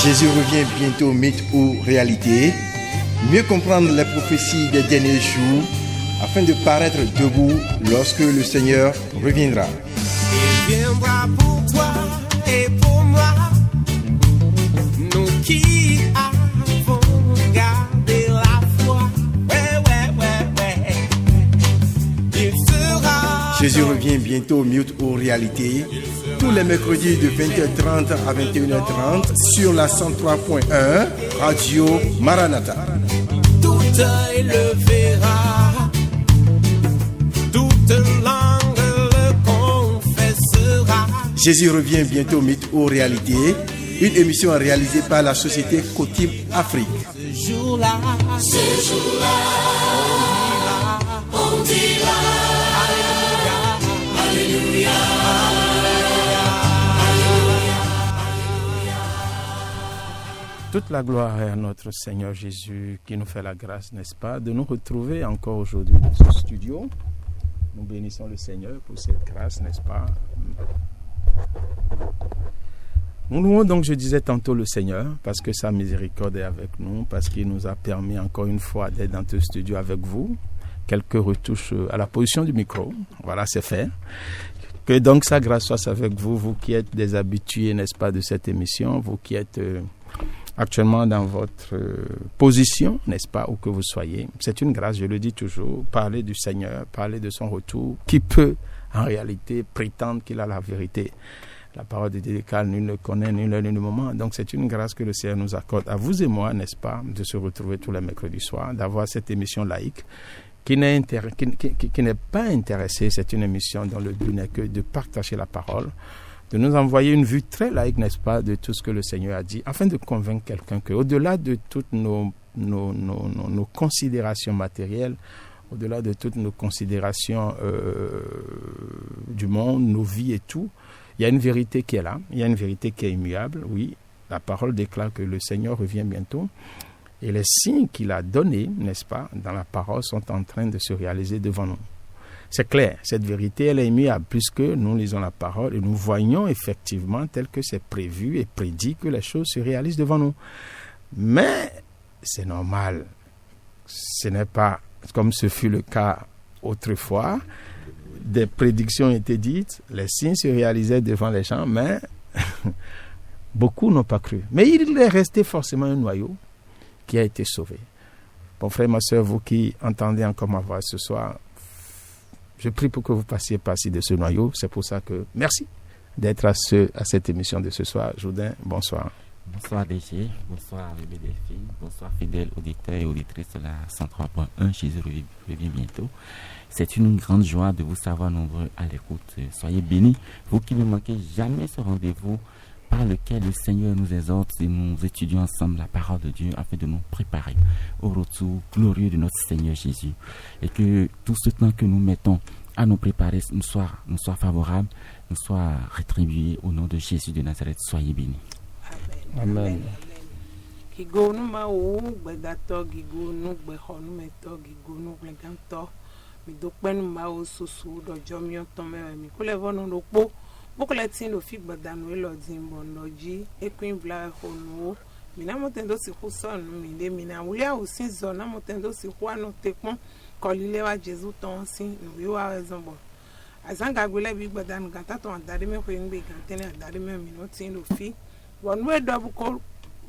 Jésus revient bientôt, mythe ou réalité. Mieux comprendre les prophéties des derniers jours afin de paraître debout lorsque le Seigneur reviendra. Il viendra pour toi et pour moi, nous qui avons gardé la foi. Ouais. Il sera. Jésus revient bientôt, mythe ou réalité. Tous les mercredis de 20h30 à 21h30 sur la 103.1 Radio Maranatha. Tout œil le verra, toute langue le confessera. Jésus revient bientôt, mythe ou réalité. Une émission réalisée par la société Cotib Afrique. Ce jour-là, on dira, Alléluia. Toute la gloire est à notre Seigneur Jésus qui nous fait la grâce, n'est-ce pas, de nous retrouver encore aujourd'hui dans ce studio. Nous bénissons le Seigneur pour cette grâce, n'est-ce pas. Nous louons donc, je disais tantôt, le Seigneur parce que sa miséricorde est avec nous, parce qu'il nous a permis encore une fois d'être dans ce studio avec vous. Quelques retouches à la position du micro, voilà, c'est fait. Que donc sa grâce soit avec vous, vous qui êtes des habitués, n'est-ce pas, de cette émission, vous qui êtes actuellement dans votre position, n'est-ce pas, où que vous soyez. C'est une grâce, je le dis toujours, parler du Seigneur, parler de son retour, qui peut en réalité prétendre qu'il a la vérité. La parole de Dieu déclare, nul ne connaît ni l'heure ni le moment. Donc c'est une grâce que le Seigneur nous accorde à vous et moi, n'est-ce pas, de se retrouver tous les mercredis soirs, d'avoir cette émission laïque qui n'est pas intéressée. C'est une émission dont le but n'est que de partager la parole, de nous envoyer une vue très laïque, n'est-ce pas, de tout ce que le Seigneur a dit, afin de convaincre quelqu'un qu'au-delà de toutes nos considérations matérielles, au-delà de toutes nos considérations du monde, nos vies et tout, il y a une vérité qui est là, il y a une vérité qui est immuable. Oui, la parole déclare que le Seigneur revient bientôt. Et les signes qu'il a donnés, n'est-ce pas, dans la parole sont en train de se réaliser devant nous. C'est clair, cette vérité, elle est immuable, puisque nous lisons la parole et nous voyons effectivement, tel que c'est prévu et prédit, que les choses se réalisent devant nous. Mais c'est normal, ce n'est pas comme ce fut le cas autrefois. Des prédictions ont été dites, les signes se réalisaient devant les gens, mais beaucoup n'ont pas cru. Mais il est resté forcément un noyau qui a été sauvé. Bon frère, ma soeur, vous qui entendez encore ma voix ce soir, je prie pour que vous passiez par-ci de ce noyau. C'est pour ça que merci d'être à cette émission de ce soir. Jourdain, bonsoir. Bonsoir DG, bonsoir bébé Delphine, bonsoir fidèles auditeurs et auditrices de la 103.1. Jésus revient bientôt. C'est une grande joie de vous savoir nombreux à l'écoute. Soyez bénis, vous qui ne manquez jamais ce rendez-vous par lequel le Seigneur nous exhorte et nous étudions ensemble la parole de Dieu afin de nous préparer au retour glorieux de notre Seigneur Jésus. Et que tout ce temps que nous mettons à nous préparer nous soit favorable, nous soit rétribué au nom de Jésus de Nazareth. Soyez bénis. Amen. Gigonu ma wo gbedato gigonu gbehonu meto gigonu gleganto mi dokpenu ma wo susu dojo mi oton mewe mi kole vonu lopo bokletin lo fi gbadanu elodin bondoji equin bla honu mi na motendo si kusonu mi de mi na wulia osin zo na motendo si kwano tekpon kolile wa Jesu ton sin wi wa raison bon azanga gbele bi gbadanu ganta ton adare me ko ngbe gantene adare me mi no tin lo fi wonu edobu ko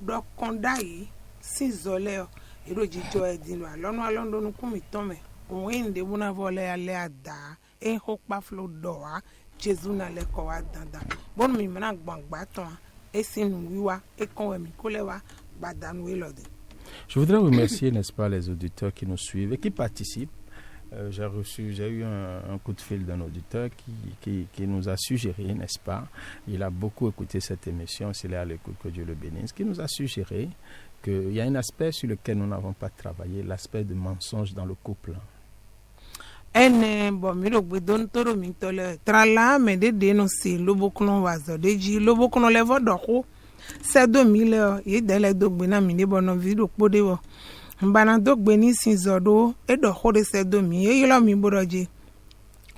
dokonda yi si zole erojijo edinu alonu alondonu kumi tome ohun de buna vole ale ada e hokpa flo doa Jesu na le ko wa dandan bon mi mana gbangba ton e sinu wiwa e konwe mi kolewa badanu elode. Je voudrais remercier, n'est-ce pas, les auditeurs qui nous suivent et qui participent. J'ai eu un coup de fil d'un auditeur qui nous a suggéré, n'est-ce pas, il a beaucoup écouté cette émission, s'il est à l'écoute, que Dieu le bénisse, qui nous a suggéré qu'il y a un aspect sur lequel nous n'avons pas travaillé, l'aspect de mensonge dans le couple. Ene bo mi ro gbedon toro mi tole trala me de no si lobokuno wazo deji lobokuno levo doko se 2000 ye dele dogbe na mi de bono video pode wo mbana dogbe ni sinzodo e do hore se 2000 ye yilo mi boroje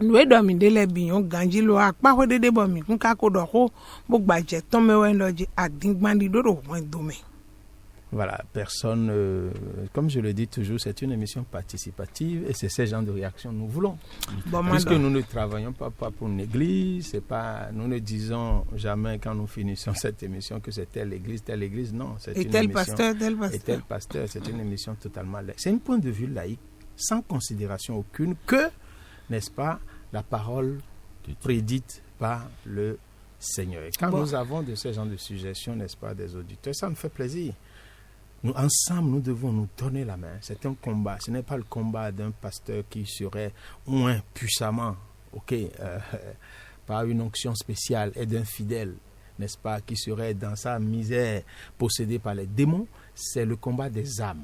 nwe do mi de le biyan ganji lo apa ho dede bo mi kun ka ko do ho bo gbaje ton me wen loji adingbandi do ro won do me. Voilà, personne, comme je le dis toujours, c'est une émission participative et c'est ce genre de réaction que nous voulons. Bon, puisque nous ne travaillons pas pour une église, c'est pas, nous ne disons jamais quand nous finissons cette émission que c'est telle église, non. C'est et une tel émission, pasteur, et tel pasteur, c'est une émission totalement laïque. C'est un point de vue laïque, sans considération aucune, que, n'est-ce pas, la parole prédite par le Seigneur. Et quand nous avons de ce genre de suggestions, n'est-ce pas, des auditeurs, ça me fait plaisir. Nous, ensemble, nous devons nous donner la main. C'est un combat. Ce n'est pas le combat d'un pasteur qui serait moins puissamment, par une onction spéciale et d'un fidèle, n'est-ce pas, qui serait dans sa misère possédé par les démons. C'est le combat des âmes.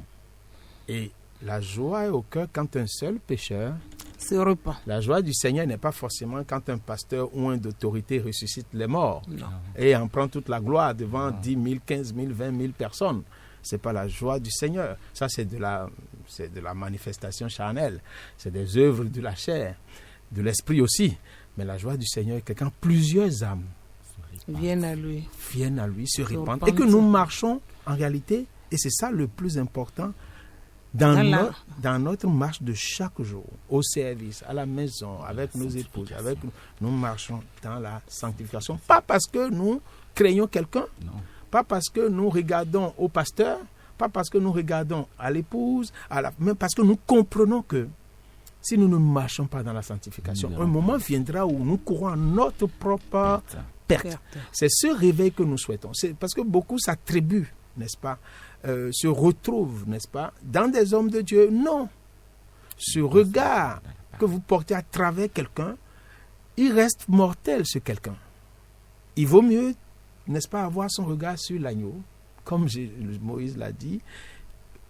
Et la joie est au cœur quand un seul pécheur se repent. La joie du Seigneur n'est pas forcément quand un pasteur ou un d'autorité ressuscite les morts. Non. Et en prend toute la gloire devant 10 000, 15 000, 20 000 personnes. C'est pas la joie du Seigneur. Ça, c'est de la manifestation charnelle. C'est des œuvres de la chair, de l'esprit aussi. Mais la joie du Seigneur est que quand plusieurs âmes viennent à lui, se répandent. Et que nous marchons, en réalité, et c'est ça le plus important, dans notre marche de chaque jour, au service, à la maison, avec nos épouses, nous marchons dans la sanctification. Pas parce que nous craignons quelqu'un, non. Pas parce que nous regardons au pasteur, pas parce que nous regardons à l'épouse, mais parce que nous comprenons que si nous ne marchons pas dans la sanctification, un moment viendra où nous courons à notre propre perte. C'est ce réveil que nous souhaitons. C'est parce que beaucoup s'attribuent, n'est-ce pas, se retrouvent, n'est-ce pas, dans des hommes de Dieu. Non. Ce regard que vous portez à travers quelqu'un, il reste mortel sur quelqu'un. Il vaut mieux, n'est-ce pas, avoir son regard sur l'agneau, comme Moïse l'a dit.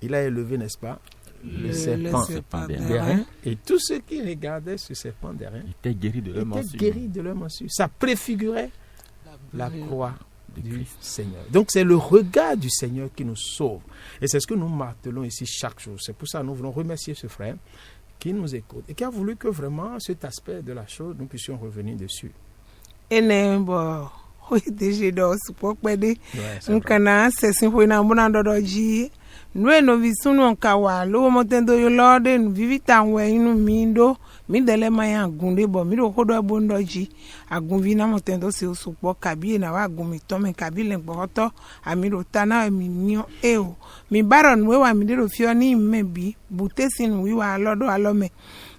Il a élevé, n'est-ce pas, le serpent d'airain. Et tous ceux qui regardaient ce serpent d'airain étaient guéris de leur morsure. Ça préfigurait la croix du Seigneur. Donc c'est le regard du Seigneur qui nous sauve. Et c'est ce que nous martelons ici chaque jour. C'est pour ça que nous voulons remercier ce frère qui nous écoute et qui a voulu que vraiment cet aspect de la chose, nous puissions revenir dessus. Et oui, déjà dans ce point de on kana c'est foi na bona dodoji nous no visunu onkawa lo motendo yo lord nous vivita we inu mindo mi dele maya gunde bo mi ro kodo bondoji agunvi na motendo se osupo kabi na wa gumi to me kabi le gboto amiro tana mi nion eo mi baron we wa mi de ro fio ni mebi butesinu wi wa lodo alome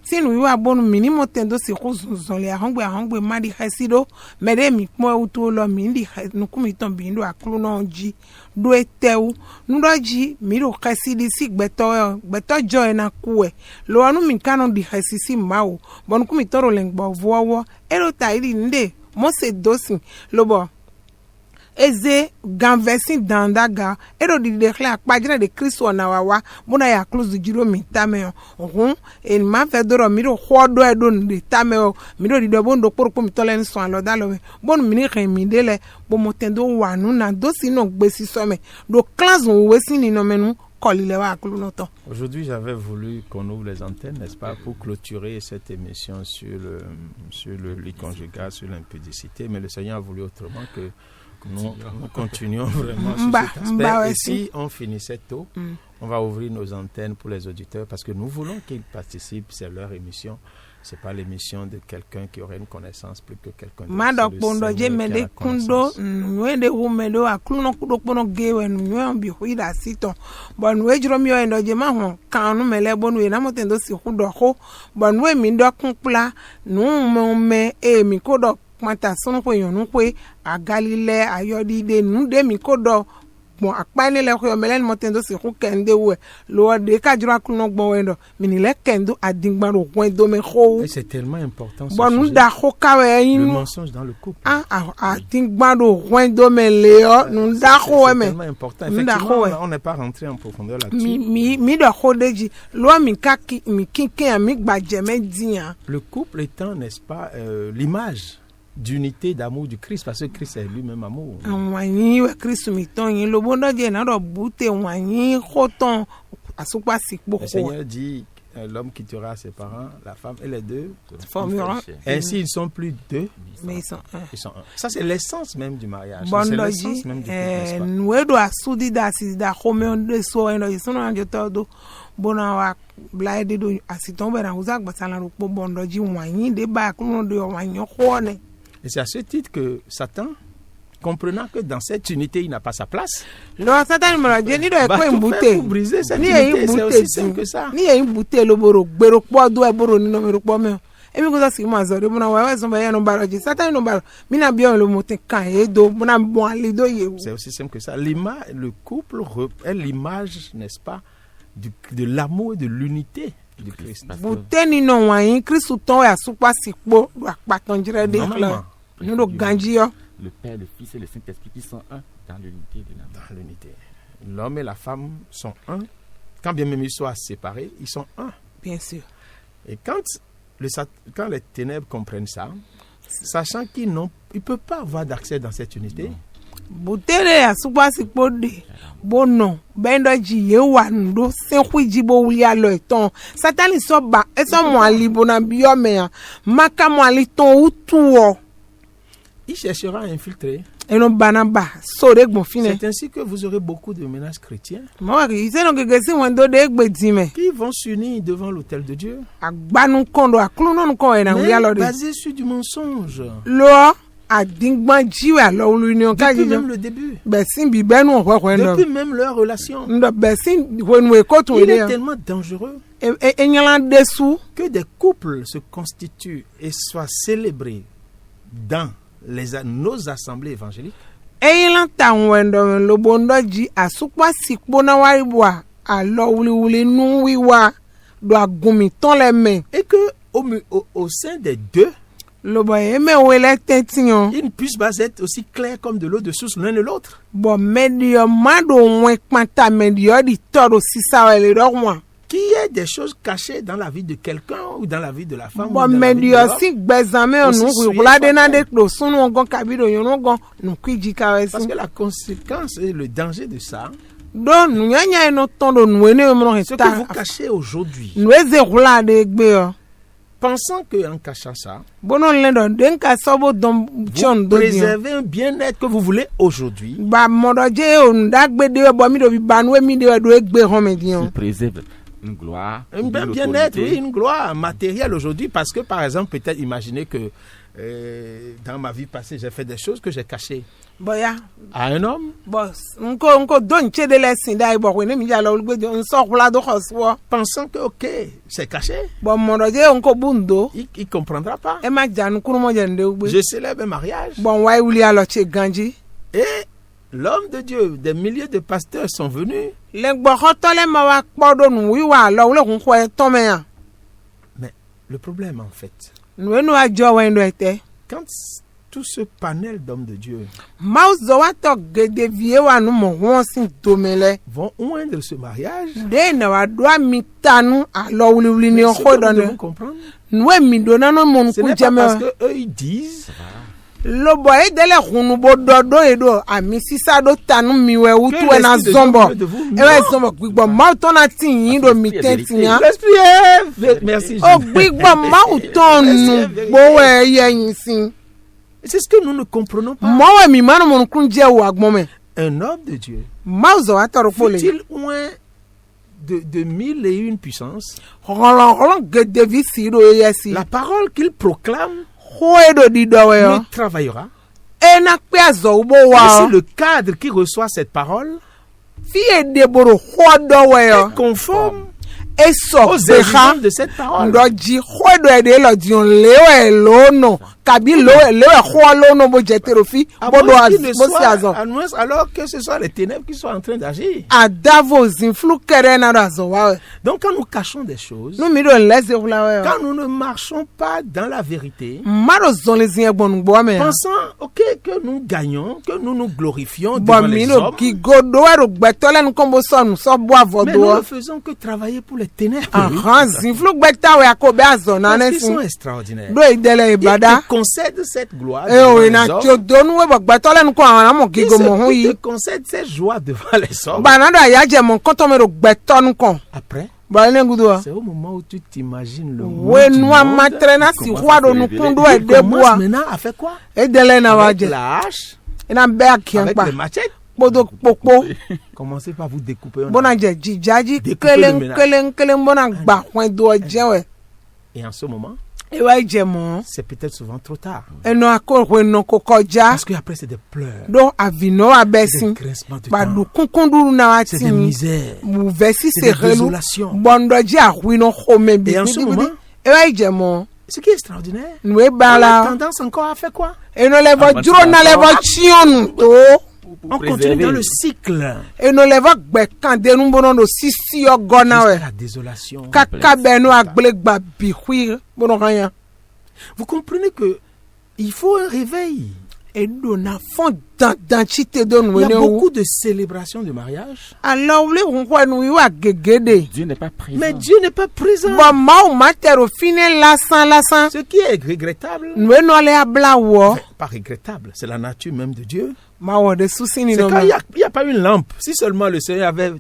sinu wiwa bonu mini motendo si khuzunzon le ahongbe madi khasido mede mi mo uto lo mi ndi nukumi ton bindo aklu no ji do etewu ndoji mi ro khasidi si gbeto jo na kuwe lo anu mi kanon di khasisi mawo bonu kumi toro lengbo vowo ero tairi nde mo se dosin lobo eze ganversin dandaga ero di declare pagina de Kristo na wawa bona ya close jiro mi tameo en ma fe doro mi ro khodo e don de tameo mi ro di do bondo porpo mi tolen so alo dalowe bon mi ni khen mi dele bo motendo wanu na dosi no gbesi some do class on wesi ni no menu kolile wa aklu no to. Aujourd'hui, j'avais voulu qu'on ouvre les antennes, n'est-ce pas, pour clôturer cette émission sur le lit conjugal, sur l'impudicité, mais le Seigneur a voulu autrement que nous continuons vraiment sur cet aspect. Et si on finissait tôt, on va ouvrir nos antennes pour les auditeurs parce que nous voulons qu'ils participent, c'est leur émission. C'est pas l'émission de quelqu'un qui aurait une connaissance plus que quelqu'un d'autre. Madok bondo je mede kundo nwede humedo akluno kudo pono gewe nyo bi huida sito bon we jiro mi o endo je ma hon kanu mele bonu na motendo si hudo ho bon we mi ndo kunpla nu me mi kodo mata sono ko yonu pe agalile ayodide nu de mi kodo bon akpane le ko melen motendo si hu kende we lo de ka jiro akuno gbon wendo minile kendo adingbaro wendo me ho. C'est tellement important bon nous da ho kawe yin le mensonge dans le couple adingbaro wendo me leo nous da ho me c'est tellement important. Effectivement, on n'est pas rentré en profondeur là-dessus. mi da ho deji lo mi kaki mi kinkin mi gbaje me dian. Le couple étant, n'est-ce pas, l'image d'unité d'amour du Christ, parce que Christ est lui-même amour. Le Seigneur dit l'homme quittera ses parents, la femme, et les deux. Formeront. Ainsi, ils sont plus deux, Mais ils sont un. ils sont un. Ça, c'est l'essence même du mariage. C'est l'essence Bondoji, même du couple, n'est-ce pas? nous do asudi da si da home de so eno isono anjo todo bona wa blaide do asiton bera uza gbasala ro po bondoji wanyin de ba kuno de wanyin khone. Et c'est à ce titre que Satan, comprenant que dans cette unité, il n'a pas sa place, Lo satan mo je ni do e va ko tout faire mbute. pour briser cette Ni unité. e C'est mbute aussi simple que ça. Ni e mbute lo boro gbero po do e boro ni no mero po me. Emi ko sa si ma zo de bona wa so ba ye no baro ji satan no baro. Mi na bi on lo mote kan e do bona bon ali do ye. C'est aussi simple que ça. L'image, le couple est l'image, n'est-ce pas, de l'amour et de l'unité du Christ. Bute ni no wanyin Kristu ton ya supa sipo do apatan jire de Normalement, nous le ganji yo. Le Père, le Fils et le Saint-Esprit qui sont un dans l'unité de l'amour. Dans l'unité. L'homme et la femme sont un. Quand bien même ils soient séparés, ils sont un. Bien sûr. Et quand les ténèbres comprennent ça, sachant qu'ils ne peuvent pas avoir d'accès dans cette unité, Butere ya supa sipo de bono bendo ji ye wa ndo senku jibo wuli alo eton satani so ba eso mo ali bona biyo me ya maka mo ali ton utuo il cherchera à infiltrer. eno bana ba so de gbon fine C'est ainsi que vous aurez beaucoup de ménages chrétiens mo wa ki se no gege si won do de gbe dime qui vont s'unir devant l'autel de Dieu, agbanu kondo akulu no ko e na wuli alo mais de basés sur du mensonge. lo adingban jiwe alo l'union ka Depuis ji même le début, besin bi benu o ko ndo depuis même leur relation. ndo besin wonu e ko tun Il ile est tellement dangereux e nyalan desu que des couples se constituent et soient célébrés dans nos assemblées évangéliques. eyilan tan wendo lo bondo ji asukwa sikpo na waribwa alo wuli nu wiwa do agumi ton le me Et que au sein des deux, lo bo eme wele tention ils ne puissent pas être aussi clairs comme de l'eau de source l'un et l'autre. bo medio mado won panta medio di todo sisa wele do won Qu'il y ait des choses cachées dans la vie de quelqu'un ou dans la vie de la femme. ou bo dans la vie de medio l'homme. si gbezame Aussi onu souillé wula de soit na fait. de klo sunu gon kabido yonu gon nu kwiji ka Parce wesi que la conséquence et le danger de ça, do nu nyanya eno tondo nu ene mo ce que vous ta cachez aujourd'hui, nu eze wula de gbe o pensant qu'en cachant ça, bono lendo denka sobo dom chon vous do dio préservez un bien-être que vous voulez aujourd'hui. ba modoje on dagbe de bo mi do bi banu mi de do egbe hon me Il dion préserve une gloire, Un une bien-être, autorité. oui, une gloire matérielle aujourd'hui, parce que par exemple, peut-être imaginez que dans ma vie passée, j'ai fait des choses que j'ai cachées boya à un homme, boss nko don che de lesson dai bo ko ne mi ja lo gbe on so kula do khoswo pensant que, ok, c'est caché, bo modoje nko bundo il ne comprendra pas. e ma janu kuru mo je nde gbe Je célèbre un mariage bon wai wuli alo che ganji et l'homme de Dieu, des milliers de pasteurs sont venus, le gbo hotole ma wa podo nu wiwa lo le kun ko e ton me ya mais le problème en fait, nu enu ajo wa ndo ete quand tout ce panel d'hommes de Dieu mouse zo wa to gede vie wa nu mo won sin domele vont oindre ce mariage, de na wa do mi tanu alo wuli ni ce o que ko nous do devons ne comprendre, nu e mi do na no mon ce ku n'est pas parce jame qu'eux ils disent, lo boy dele hunu bo dodo edo ami sisa do tanu miwe utu Que e na l'esprit de zombo Dieu de vous, e we non. zombo gbigbo ma to na tin yin do mi tenti yan l'esprit est, merci o Jésus. gbigbo ma uto nu bo we yin sin C'est ce que nous ne comprenons pas. mo we mi manu mon kun je wo agbon me Un homme de Dieu, ma zo atoro pole fut-il loin de mille et une puissances, rolon gede vi si do yesi la parole qu'il proclame ho edo di do we ne o travaillera. e na pe azo bo Et wa si le cadre qui reçoit cette parole fi e de boro ho do we o est conforme e so aux be ha exigences de cette parole, ndo ji ho do e de lo dion lewe lo no kabi lewe ho lo no bo jetero fi à bo do moins qu'il ne bo si soit, azo à moins alors que ce soit les ténèbres qui sont en train d'agir. adavo zinflu kere na do azo wa Donc quand nous cachons des choses, no mi do leze hula we quand nous ne marchons pas dans la vérité, maro zon le zin egbon gbo me pensant ok que nous gagnons, que nous nous glorifions bo devant mi les no hommes, ki godo e ro gbeto le nkan bo so nu so bo mais avodo nous ne faisons que travailler pour les ténèbres. aha zinflu gbeta we akobe azo na Parce ne qu'ils sin sont extraordinaires. do idele Ils ibada te concèdent cette gloire e o devant ina les hommes. chodo nu we bo gbeto le nkan awon amo Ils gigo mo hu te yi concèdent cette joie devant les hommes. banado ayaje mo nkan to me ro gbeto nu kan Après, Balé Goudoua. C'est au moment où tu t'imagines le monde. Ouais, du noa monde, matrena tu si commences roi à do te nous révéler. kondo Tu et de commences bois. maintenant à faire quoi? Et de na Avec waje. la hache, Et na be akien avec pa. les machettes. Bodo poko. Commencez par vous découper. un Bona arbre. je jijaji Découper le ménage. kelen bona gba kwen do jewe. Et en ce moment, E wa je mo. c'est peut-être souvent trop tard. E no akor no kokoja. Parce qu'après, c'est des pleurs, Do avino c'est abesin. des grincements de Ba du dents, kunkunduru na c'est des watini. misères, Muvesi c'est des serelu. désolations. Bondo ji ahwino home bi. Et en ce moment, E wa je mo. ce qui est extraordinaire, Nwe on a bala. tendance encore à faire quoi? E no levo juro na levo chionu to. On continue dans le cycle E no levo gbe kan denu bono do sisi ogona we. jusqu'à la désolation. Kaka beno agbelegba bi hui bono kanya. Vous comprenez que il faut un réveil. E do na fon dan chite do Il nou y a ene ou. beaucoup de célébrations de mariage, Alors wle hunkwa nou iwa gegede. Dieu n'est pas présent. mais Dieu n'est pas présent. Bon ma ou matero fine lasan. Ce qui est regrettable, Nou eno le abla wo. enfin, pas regrettable, c'est la nature même de Dieu. Ma wo de susi ni C'est no. quand il n'y a pas une lampe. Si seulement le Seigneur avait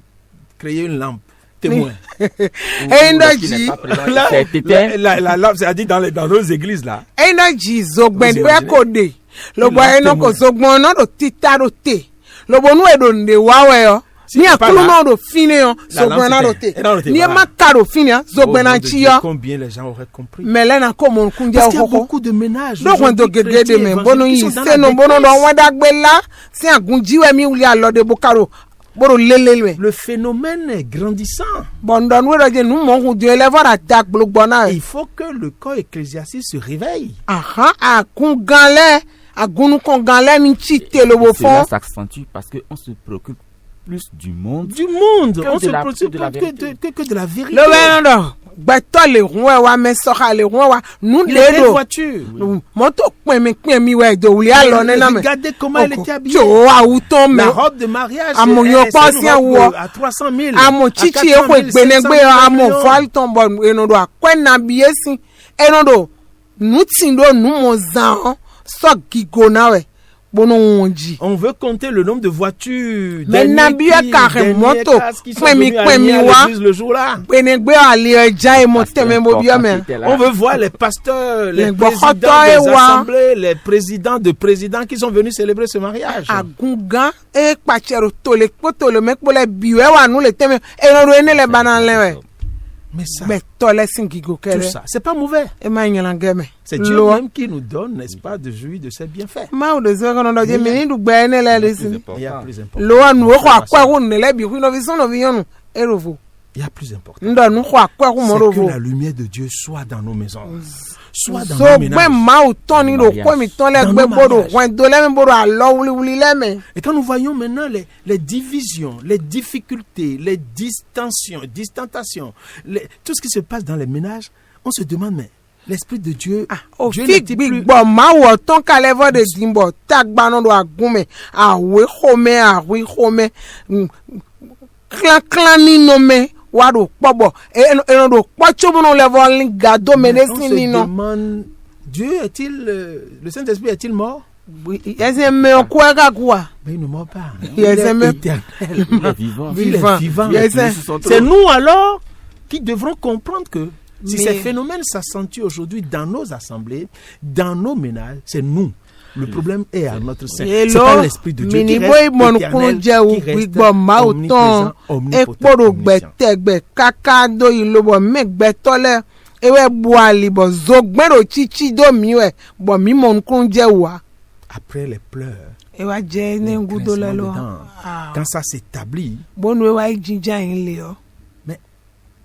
créé une lampe, témoin. E ndo Qui n'est ji. pas présent. Là, C'est éteint. la lampe, c'est-à-dire dans nos églises là. E ndo ji zogben Vous we imaginez? kode. Lobo Il e no ko témoin. zogben no do tita do te. Lobo nou e do nde wawe yo. Si Ni c'est pas akulu là, no do fine yo. la lampe Zogben na do s'éteint. te. Et non, do te, Ni e voilà. maka do fine ya. Zogben Oh, na nom de chi Dieu, yo. combien les gens auraient compris. Mele na ko mon kunja Parce qu'il y a okoko. beaucoup de ménages. Donc on do aujourd'hui, gegede chrétiens, men bono évangéliques, yi qui sont dans se la no bono do détresse. wada gbe la se agunjiwe mi uli alode bokaro boro lele Le phénomène est grandissant. bondon we do je nu mo hu de level attack blogbo na Il faut que le corps ecclésiastique se réveille. aha akun ganle agunu kon ganle ni chite lobo Cela fon s'accentue parce qu'on se préoccupe plus du monde. Du monde, Que on de se la- préoccupe que de la que vérité. que de la vérité. lo we no gbeto le hun wa me soka le hun wa nu Les le belles do voitures. moto pin mi we do uli alo ne na me Regardez comment elle était habillée. jo awuton me La robe de mariage, Amo c'est yo c'est pas une si robe awo. à 300 000. amo à chichi 400 000, ekwe gbenegbe 700 000 amo millions. falton bon eno do akwena biesi eno do nutin do nu mo zan so gigona we bono wonji On veut compter le nombre de voitures. Maintenant, bien carré moto. Kwemi wa. Le jour-là. gbenegbe ale eja e mo Parce que teme mo bio me l'important, c'était là. On veut voir les pasteurs, les Les présidents Bokoto des et wa. assemblées, les présidents de présidents qui sont venus célébrer ce mariage. agungan e pachero tole potole mekpole biwe wa nu le teme eno do ene le banale we Mais ça, beto le singigo tout kere ça, c'est pas mauvais. e ma nyala ngeme C'est Dieu Lo- même qui nous donne, n'est-ce pas, de jouir de ses bienfaits. ma o de zo kono do je mini du gbe ene le le sin Il y a plus important. lo anu ko akwa ko ne le bi ku no vi so no vi yonu erovo Il y a plus important. ndo nu ko akwa ko mo C'est que rovo la lumière de Dieu soit dans nos maisons, soit dans so nos gbe ménages. ma o ton ni do ko mi ton le Dans gbe nos bodo mariages. wen do le mi bodo alo wuli wuli le me Et quand nous voyons maintenant les divisions, les difficultés, les distentations, tout ce qui se passe dans les ménages, on se demande, mais l'Esprit de Dieu, o Dieu fi n'est-il plus... gbigbo ma wo ton ka level de dimbo tagba no do agume awe home clan ni no me wa do pobo eno do pocho mo no level gado me Mais de on sin se ni no demande, Dieu est-il, le Saint-Esprit est-il mort? ese me o kwa ka kwa Mais il ne meurt pas. Yes, Il est mais- éternel. Il est vivant. Il est vivant. Yes, C'est nous alors qui devrons comprendre que si Mais- ces phénomènes s'accentuent aujourd'hui dans nos assemblées, dans nos ménages, c'est nous. Le problème est à notre sein. C'est pas l'Esprit de Dieu qui mini reste boy mon éternel, kun je o qui reste gbigbo ma o ton omniprésent, omnipotent, ekporo omniscient. gbete kaka do ilobo me gbeto le ewe bu ali bo zogbero chichi do mi we bo mi mon kun je wa Après les pleurs, e wa je ne les ngudo le grincements lo de dents, quand ça s'établit, bonu e wa jinja yin le o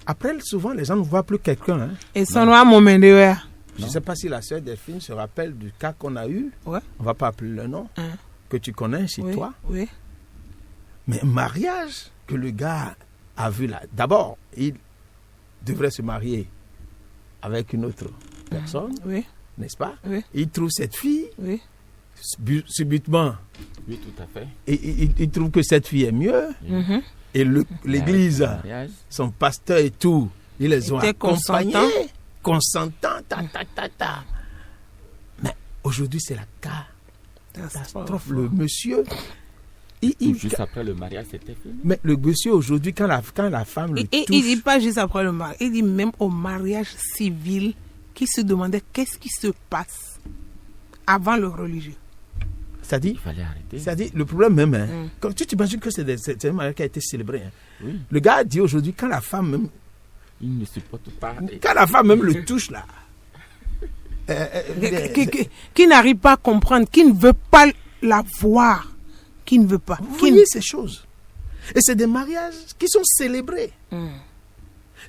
après souvent les gens ne voient plus quelqu'un. Hein. e sonu a moment de we Je ne sais pas si la sœur Delphine se rappelle du cas qu'on a eu. Ouais. On va pas appeler le nom. Hein. Que tu connais chez oui toi. oui Mais un mariage que le gars a vu là. D'abord, il devrait se marier avec une autre personne, oui n'est-ce pas? Oui. Il trouve cette fille, oui subitement, Oui, tout à fait. et il trouve que cette fille est mieux. Mhm. Et l'église, Mariage. son pasteur et tout, ils les ont Était accompagnés. consentant. Consentant. Mais aujourd'hui, c'est la catastrophe. Le monsieur Juste après le mariage, c'était fini. Mais le monsieur aujourd'hui, quand la femme le Il touche, dit pas juste après le mariage, il dit même au mariage civil, qui se demandait qu'est-ce qui se passe avant le religieux. c'est-à-dire, Il fallait arrêter. c'est-à-dire, le problème même, quand tu t'imagines que c'est un mariage qui a été célébré, Oui. le gars dit aujourd'hui, quand la femme même, Il ne supporte pas. le touche là, Qui n'arrive pas à comprendre, qui ne veut pas la voir, qui ne veut pas. vous Qui voyez ces choses. Et c'est des mariages qui sont célébrés.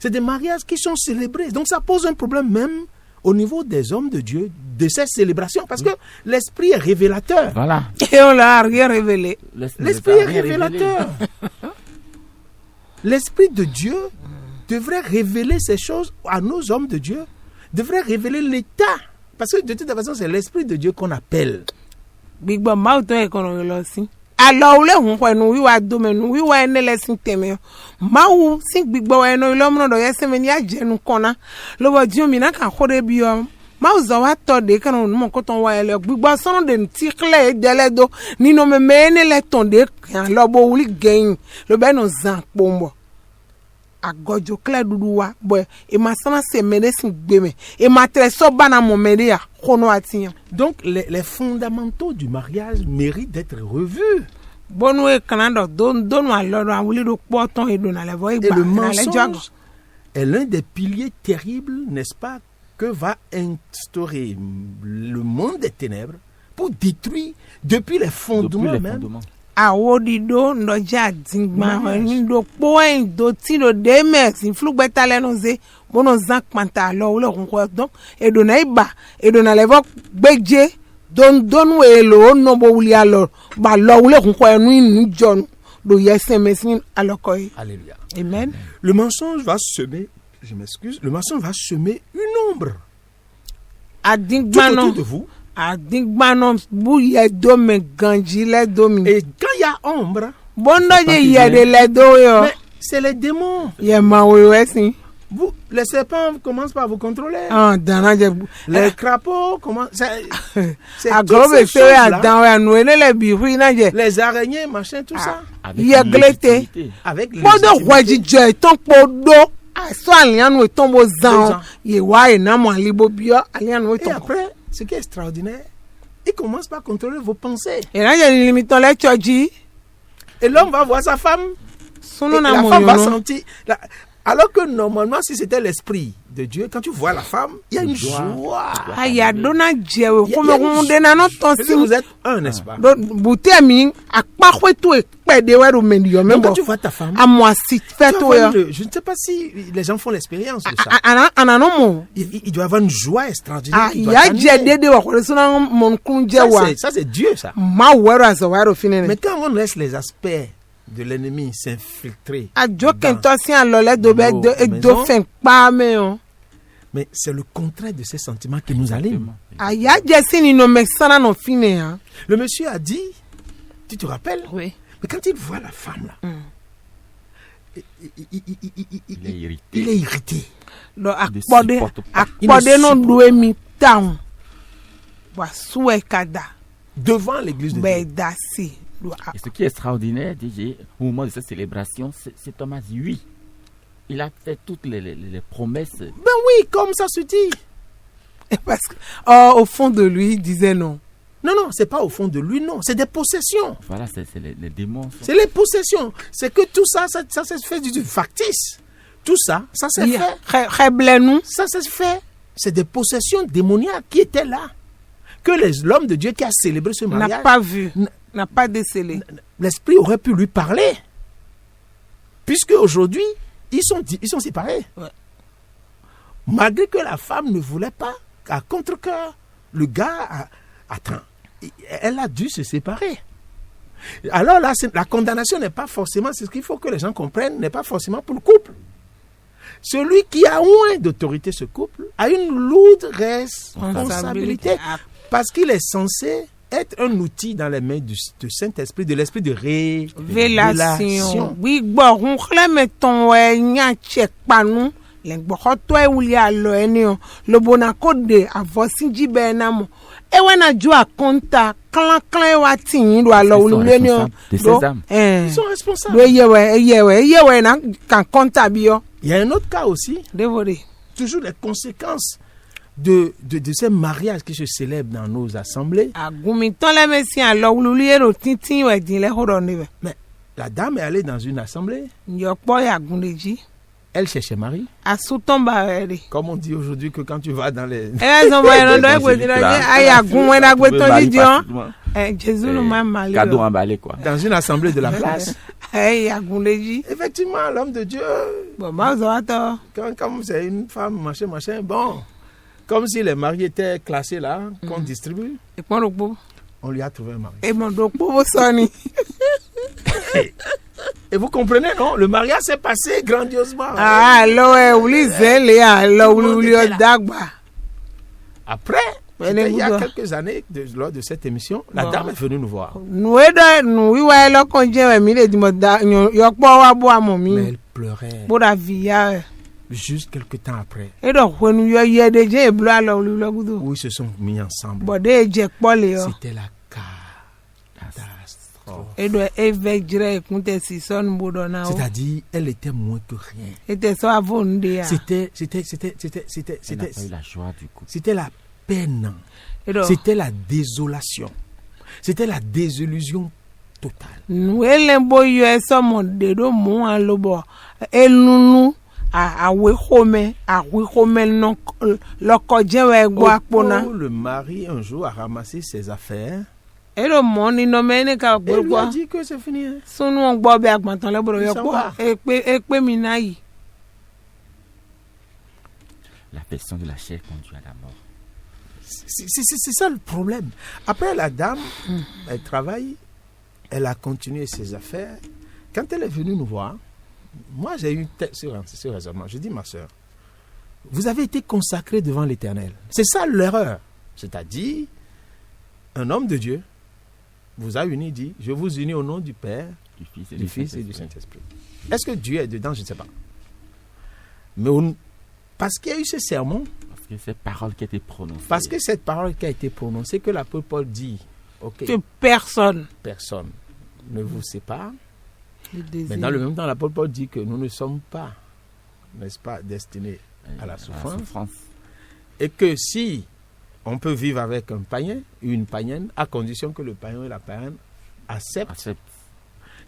C'est des mariages qui sont célébrés. Donc ça pose un problème même au niveau des hommes de Dieu, de ces célébrations, parce que l'esprit est révélateur. Voilà. Et on l'a rien révélé. L'esprit est révélateur. L'esprit de Dieu devrait révéler ces choses à nos hommes de Dieu, devrait révéler l'état. Parce que de toute façon, c'est l'esprit de Dieu qu'on appelle. Big Bob Mauton est qu'on l'a aussi. Alors, là, on voit nous, oui, à domaine, oui, ouais, ne laisse pas t'aimer. Maou, si Big Bob est l'homme, non, yes, mais il y a Jenou Kona. Le voit Dieu, mina, quand on est bien. Maou, zawa, torde, quand on monte, quand on voit le Big Bob, son de tique, là, de l'aide, ni no me mène, les tonde, quand l'obo, ou li gagne, le ben, nos zan, bombo. A gojo kla duduwa boy e ma sana se medecin gbeme e ma treso bana mo media kono atiyan. Donc, les fondamentaux du mariage méritent d'être revus. Bonu e kanado don wa loro awuli do poton e do na levo e Et gba le na le jago. mensonge est l'un des piliers terribles, n'est-ce pas, que va instaurer le monde des ténèbres pour détruire depuis les fondements Depuis les même. fondements. Awodi do ndo ja dingba ni do poen do ti do demex in flu beta le no ze mono zan panta lo le ko donc e do na iba e do na levo gbeje don we lo no bo wuli alo ba lo le ko enu inu jon do yesen mesin alokoy. Alléluia. Amen. Le mensonge va semer, je m'excuse, le mensonge va semer une ombre tout Adingba autour no de vous. adingba no bu ye do me ganji le do mi Et quand il y a ombre, bondo je qui ye de le do yo mais c'est les démons. ye ma we wesin Vous, les serpents commencent par vous contrôler. ah dana je Les crapauds commencent. C'est agro toutes be ces se ya choses-là. dan ya no ne le bi hu na je Les araignées, machin, tout ça. Avec Il y a une glété. légitimité. Avec les bodo waji je ton podo aso alianu e ton bo zan Zan. ye wa e na mo alibo bio alianu e Et ton après, ce qui est extraordinaire, il commence par contrôler vos pensées. e na je limiton le choji Et l'homme va voir sa femme. sunu Et na la mo femme va yo sentir. Alors que normalement, si c'était l'esprit de Dieu, quand tu vois la femme, il y a une Joie. joie. aya dona je we Il y a ko me une ko de na no ton Parce que si vous êtes un, n'est-ce pas? do bute mi akpa kwetu e pede we ro me yo me Donc, bo quand tu vois ta femme, amwa si tu fait vas to avoir yo je ne sais pas si les gens font l'expérience de ça. ana no mo Il doit y avoir une joie extraordinaire. qui doit ya t'animer. je dede wa ko suna mon kun je wa Ça, c'est Dieu, ça. ma wero aso wa ro finene Mais quand on laisse les aspects de l'ennemi s'infiltrer, ajo dans- kento si alole do be nos do maisons. fen pa me o mais c'est le contraire de ces sentiments qui nous allument. aya je si ni no me sana no fine ha Le monsieur a dit, tu te rappelles, oui mais quand il voit la femme là, Il est irrité. il est irrité. do supporte pas. akpode no supporte do emi town wa suwe kada Devant l'église de be Dieu. dasi do Et ce qui est extraordinaire, DJ, au moment de cette célébration, cet homme a dit oui. Il a fait toutes les promesses. Ben oui, comme ça se dit. parce que au fond de lui il disait non. Non, non, c'est pas au fond de lui, non. C'est des possessions. Voilà, c'est les démons. C'est les possessions. C'est que tout ça, ça se fait du factice. Tout ça, ça s'est fait. Reblenu Ça s'est fait. C'est des possessions démoniaques qui étaient là. Que l'homme de Dieu qui a célébré ce n'a mariage, pas vu, n'a pas décelé. l'esprit aurait pu lui parler. Puisque aujourd'hui, ils sont séparés. Ouais. Malgré que la femme ne voulait pas, à contre-cœur, le gars attends, elle a dû se séparer. Alors là, la condamnation n'est pas forcément, c'est ce qu'il faut que les gens comprennent, n'est pas forcément pour le couple. Celui qui a moins d'autorité, ce couple, a une lourde responsabilité. Parce qu'il est censé être un outil dans les mains du Saint-Esprit, de l'esprit de révélation. Oui, bon, on clame ton nya check panu, le gbokoto e wuli alo eni o, le bonako de avosinji be na mo. E wena ju akonta clan wa tin do alo wulule ni o de ces âmes. Ils sont responsables. do yewe na kan konta bi yo Il y a un autre cas aussi, devore toujours les conséquences de ces mariages qui se célèbrent dans nos assemblées. agumi ton le mesi alo wulule ro tintin we din le horo ni be Mais la dame est allée dans une assemblée, yo po ya gunleji elle cherchait mari. asuton ba re Comme on dit aujourd'hui que quand tu vas dans les... e so ba ro do e gbe dire ay agun we na gbe Tu peux ton marier ji on facilement. Jésus no ma mali Cadeau emballé, quoi. Dans une assemblée de la place. ay agunleji Effectivement, l'homme de Dieu, bon ma zo ato comme c'est une femme, machin, bon, comme si les maris étaient classés là, qu'on distribue, e pon ro po on lui a trouvé un mari. e mo do po bo so ni Et vous comprenez, non? Le mariage s'est passé grandiosement. lo e wuli zele lo wuli o dagba Après, c'était il y a quelques années, lors de cette émission, la Bon. dame est venue nous voir. nu edo nu wiwa lo kon je we mi le di mo da yo po wa bo amo Mais mi elle pleurait bo da via juste quelques temps après, edo kwenu yo ye de je eblo alo wuli lo gudu où ils se sont mis ensemble. bo de je po le yo C'était la catastrophe. edo eve jire kunte si son bo do na o C'est-à-dire, elle était moins que rien. ete so avon de ya C'était Elle n'a pas eu la joie du coup. c'était la peine. edo C'était la désolation. C'était la désillusion totale. nu ele bo yo e so mo de do mu an lo bo elunu awe home no loko je we gbo apona Oh, le mari, un jour, a ramassé ses affaires. ero mo ni no me ni ka Et lui gbo a dit que c'est fini. Hein. sunu on gbo be agbantan le boro yo Ils s'en po va. epe mi na yi L'affection de la chair conduit à la mort. C'est ça le problème. Après, la dame, elle travaille, elle a continué ses affaires. Quand elle est venue nous voir, moi j'ai eu ce raisonnement. Je dis, ma soeur, vous avez été consacrée devant l'Éternel. C'est ça l'erreur. C'est-à-dire, un homme de Dieu vous a uni, dit, je vous unis au nom du Père, Du Fils et du Fils et du Saint-Esprit. Est-ce que Dieu est dedans? Je ne sais pas. Mais parce qu'il y a eu ce sermon, Parce que cette parole qui a été prononcée. parce que cette parole qui a été prononcée, que l'apôtre Paul dit, ok, que personne personne ne vous sépare. le Mais désir dans le même temps, l'apôtre Paul dit que nous ne sommes pas, n'est-ce pas, destinés à la souffrance. Et que si on peut vivre avec un païen, une païenne, à condition que le païen et la païenne acceptent. Accepte.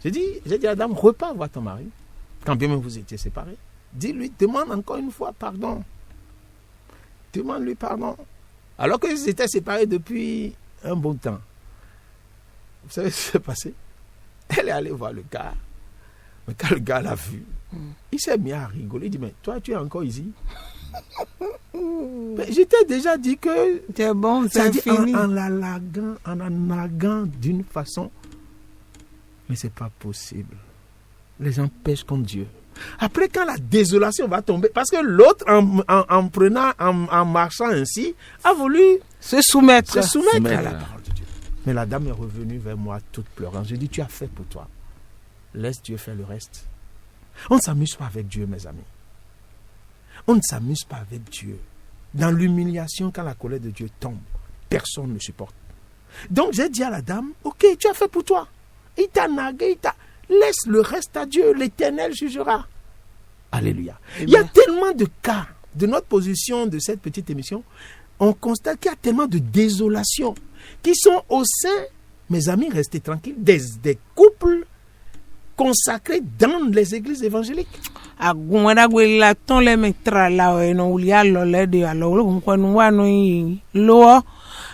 J'ai dit à la dame, repars voir ton mari, quand bien même vous étiez séparés. Dis-lui, demande encore une fois pardon. Demande-lui pardon. Alors qu'ils étaient séparés depuis un bon temps. Vous savez ce qui s'est passé? Elle est allée voir le gars. Mais quand le gars l'a vu, il s'est mis à rigoler. Il dit, mais toi, tu es encore ici? Mais je t'ai déjà dit que... c'est bon c'est C'est-à-dire fini en la narguant d'une façon. Mais c'est pas possible. Les gens pêchent contre Dieu. Après, quand la désolation va tomber, parce que l'autre, en marchant ainsi, a voulu se soumettre se soumettre à Soumettre. la parole de Dieu. Mais la dame est revenue vers moi toute pleurant. Je dis, tu as fait pour toi. Laisse Dieu faire le reste. On ne s'amuse pas avec Dieu, mes amis. On ne s'amuse pas avec Dieu. Dans l'humiliation, quand la colère de Dieu tombe, personne ne supporte. Donc j'ai dit à la dame, ok, tu as fait pour toi. Il t'a nargué, laisse le reste à Dieu, l'Éternel jugera. Alléluia. Il y a tellement de cas de notre position de cette petite émission, on constate qu'il y a tellement de désolations qui sont au sein, mes amis, restez tranquilles, des couples consacrés dans les églises évangéliques. agumweda gwe la ton le metra la o no wuli alo le de alo lo ko nu wa no yi lo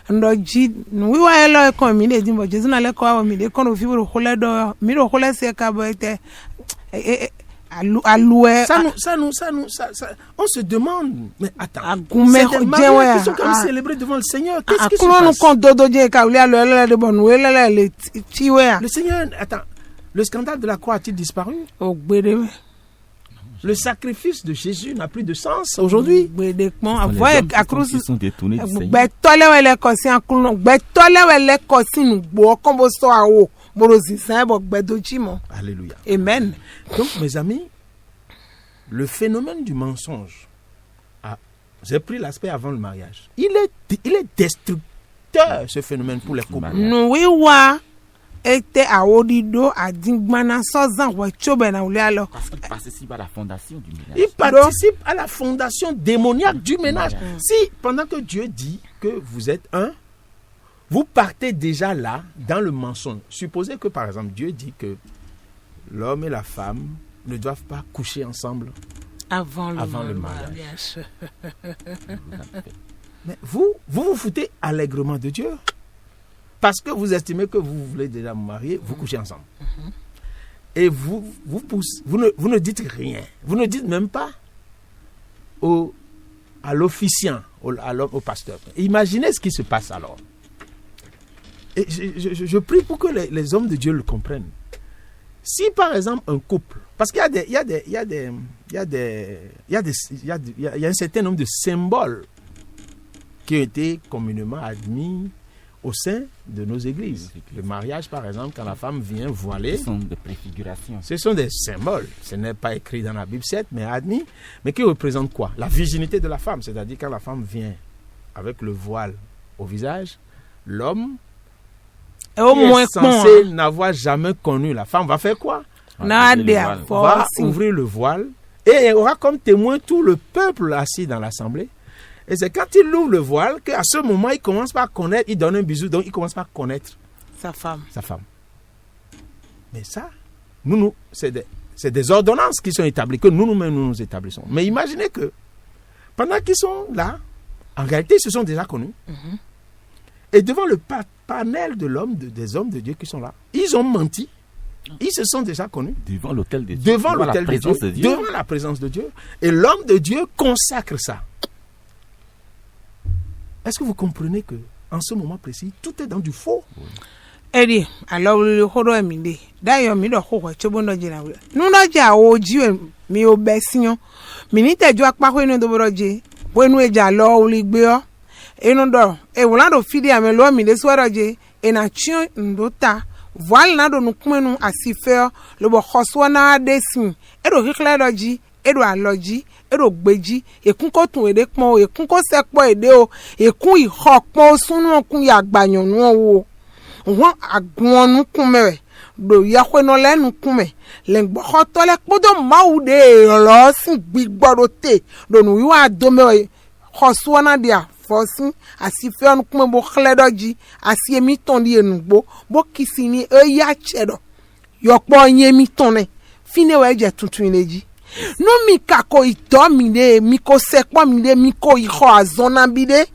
ndo ji nu wi wa lo ko mi de dimbo Jesu na le ko wa mi de ko no fi ro khole do mi ro khole se ka bo ete aloué Ça, on se demande, mais attends, Agume c'est des mariages Jewe, qui sont comme ah. célébrés devant le Seigneur. Qu'est-ce qui se akulo nu passe? kon dodo je ka wuli alo le de bon le le tiwe Le Seigneur, attends, le scandale de la croix a-t-il disparu? o gbede Le sacrifice de Jésus n'a plus de sens aujourd'hui. gbede pon Ce sont les avoye hommes akrusu qui sont détournés du Seigneur. gbe tole we le ko si akulo gbe tole we le ko si nu gbo kon bo so awo boro sisan bo gbe doji mo Alléluia. amen. Donc, mes amis, le phénomène du mensonge, j'ai pris l'aspect avant le mariage. Il est révélateur, ce phénomène pour les couples. nuwiwa ete awodido adingbana sozan wechobe na ule alo. Parce qu'il participe à la fondation du ménage. Il participe à la fondation démoniaque du ménage. Si, pendant que Dieu dit que vous êtes un, vous partez déjà là, dans le mensonge. Supposez que, par exemple, Dieu dit que l'homme et la femme ne doivent pas coucher ensemble Avant le le mariage. Mais vous foutez allègrement de Dieu. Parce que vous estimez que vous voulez déjà vous marier, vous couchez ensemble. Et vous ne dites rien. Vous ne dites même pas à l'officiant, au pasteur. Imaginez ce qui se passe alors. Et je prie pour que les hommes de Dieu le comprennent. Si par exemple un couple, parce qu'il y a un certain nombre de symboles qui ont été communément admis au sein de nos églises. Le mariage, par exemple, quand la femme vient voilée, Ce sont des préfigurations. ce sont des symboles. Ce n'est pas écrit dans la Bible, certes, mais admis. Mais qui représente quoi? La virginité de la femme. C'est-à-dire quand la femme vient avec le voile au visage, l'homme E o qui est moins censé n'avoir jamais connu la femme va faire quoi? na Enlever de le voile. Va force. ouvrir le voile et il aura comme témoin tout le peuple assis dans l'assemblée. Et c'est quand il ouvre le voile qu'à ce moment, il commence par connaître, il donne un bisou, donc il commence par connaître Sa femme. sa femme. Mais ça, c'est des ordonnances qui sont établies, que nous-mêmes nous établissons. Mais imaginez que pendant qu'ils sont là, en réalité, ils se sont déjà connus. Et devant le panel de l'homme, des hommes de Dieu qui sont là, ils ont menti. Ils se sont déjà connus. Devant l'autel de Dieu. Devant la l'autel de Dieu, présence de Dieu. devant la présence de Dieu. Et l'homme de Dieu consacre ça. Est-ce que vous comprenez que en ce moment précis, tout est dans du faux? Edi alo le horo mi de. Da yo mi do ho chobo ndo jina wi. Nu no ja o jiwe mi o besinyo. Mi ni teju apako inu do boroje. Wenu eja lo uli gbe o. Enu do e wona do fidi ame lo mi de swaraje e na chion ndota. Voile na do nu kumenu asife lo bo khoswo na desin. E do hikle doji, e do aloji, e do gbeji, ekun ko tun ede pon, ekun ko sepo ede o, ekun iho pon sunu kun ya gbayan nu o. Wọ́n àgùnwọ̀nù kúnmẹ̀ lò yàwé náà lẹ́nu kúnmẹ̀ lẹ́gbọ̀kọ́ tọ́lẹ̀ kpọ́dọ̀ máwù dé lọ́sìn gbígbọ́dọ̀ tè lónìí wíwá àdómẹ́ xɔsùwọ́nà dì àfọ́sìn àsìfẹ́ ọ̀nù kúnmẹ̀ bó xlẹ́dọ̀jì àsì èmi tán di ènùgbò bó kìsì ní eyí àtsẹ̀dọ̀ yọ̀pọ̀ yẹmi tán nẹ̀ fínewọ̀ ẹ̀jẹ̀ tuntun ilé jì nù mí kakó ìtọ́ mi dé mi kó sẹ́pọ̀ mi dé mi kó ìxɔ àzọ́nà bi dé.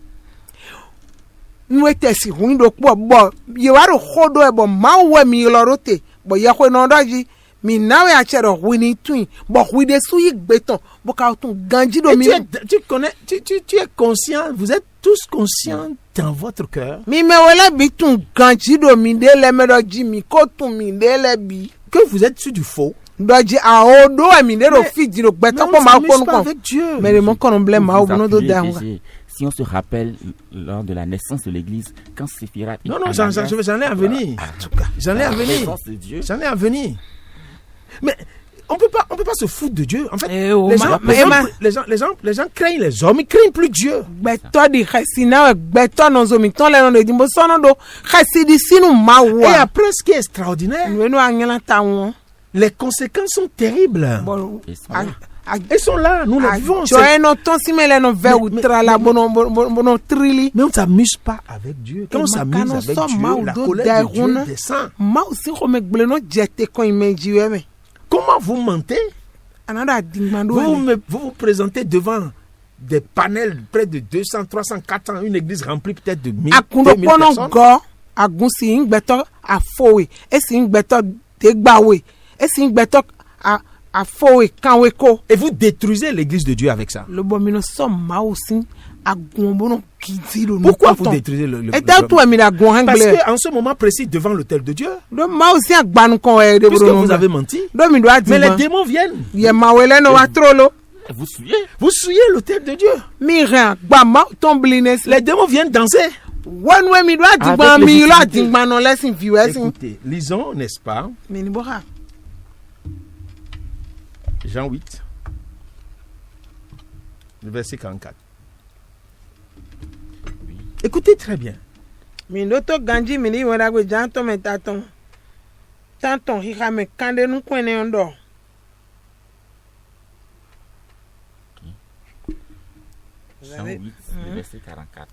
Nous étions si do po bo ye waro khodo e bo mawe mi lorote bo ye ko no doji mi nawe a chero wini twin bo wide su yi gbeton bo ka tun ganji do mi Tu es conscient, vous êtes tous conscients dans votre cœur mi me wala bi tun ganji do mi de le me doji mi ko tun mi de le bi que vous êtes sur du faux. doji a odo e mi de ro fidi ro gbeton po ma ko pas nko avec Dieu. mais le mon kon blé ma Vous obo no do appuyez, da GG. Si on se rappelle lors de la naissance de l'église, quand Séphira et Non, Ananias- j'en ai à venir. En tout cas, j'en ai à la venir. présence de Dieu. J'en ai à venir. Mais on peut pas se foutre de Dieu. En fait, Eh, oh, les ma- gens craignent les hommes, ils craignent plus Dieu. gbeton di khasi na gbeton no zo mi ton le no de dimbo sono do khasi di sinu ma Et wa après, ce qui est extraordinaire, we no anyala ta won les conséquences sont terribles. bo Ils sont là. Elles sont là, nous les vivons. joye no ton si mele no ve Mais- utra la bono trili Mais on ne s'amuse pas avec Dieu. Quand on s'amuse avec Dieu, la colère de Dieu descend. ma usi ko me gble no jete ko imeji we me Comment vous mentez? anada dingmando Vous vous présentez devant des panels, près de 200, 300, 400, une église remplie peut-être de 1000, akundo 2000 pono personnes. go agun si ngbeto afowe esi ngbeto te gbawe esi ngbeto afowe kanwe ko Et vous détruisez l'église de Dieu avec ça. le bomino so ma usi agun bono kiti lo Pourquoi vous détruisez le et ta to mi da gun Parce hangle qu'en ce moment précis, devant l'autel de Dieu, do ma usi agbanu kon e de puisque bono vous avez menti, do mi do mais les adima démons viennent. ye ma wele no wa trolo Vous suivez. Vous souillez l'autel de Dieu. mi ran gba ma tomblines Les démons viennent danser. one way mi do adigba Avec mi lo légitimité. adigba no lesson viewers Écoutez, lisons, n'est-ce pas, mi ni boha Jean 8, le verset 44. Écoutez très bien. mi no to ganji mi ni wona gbe janton meta ton janton hika me kande nu kwene ondo. Jean 8, le verset 44.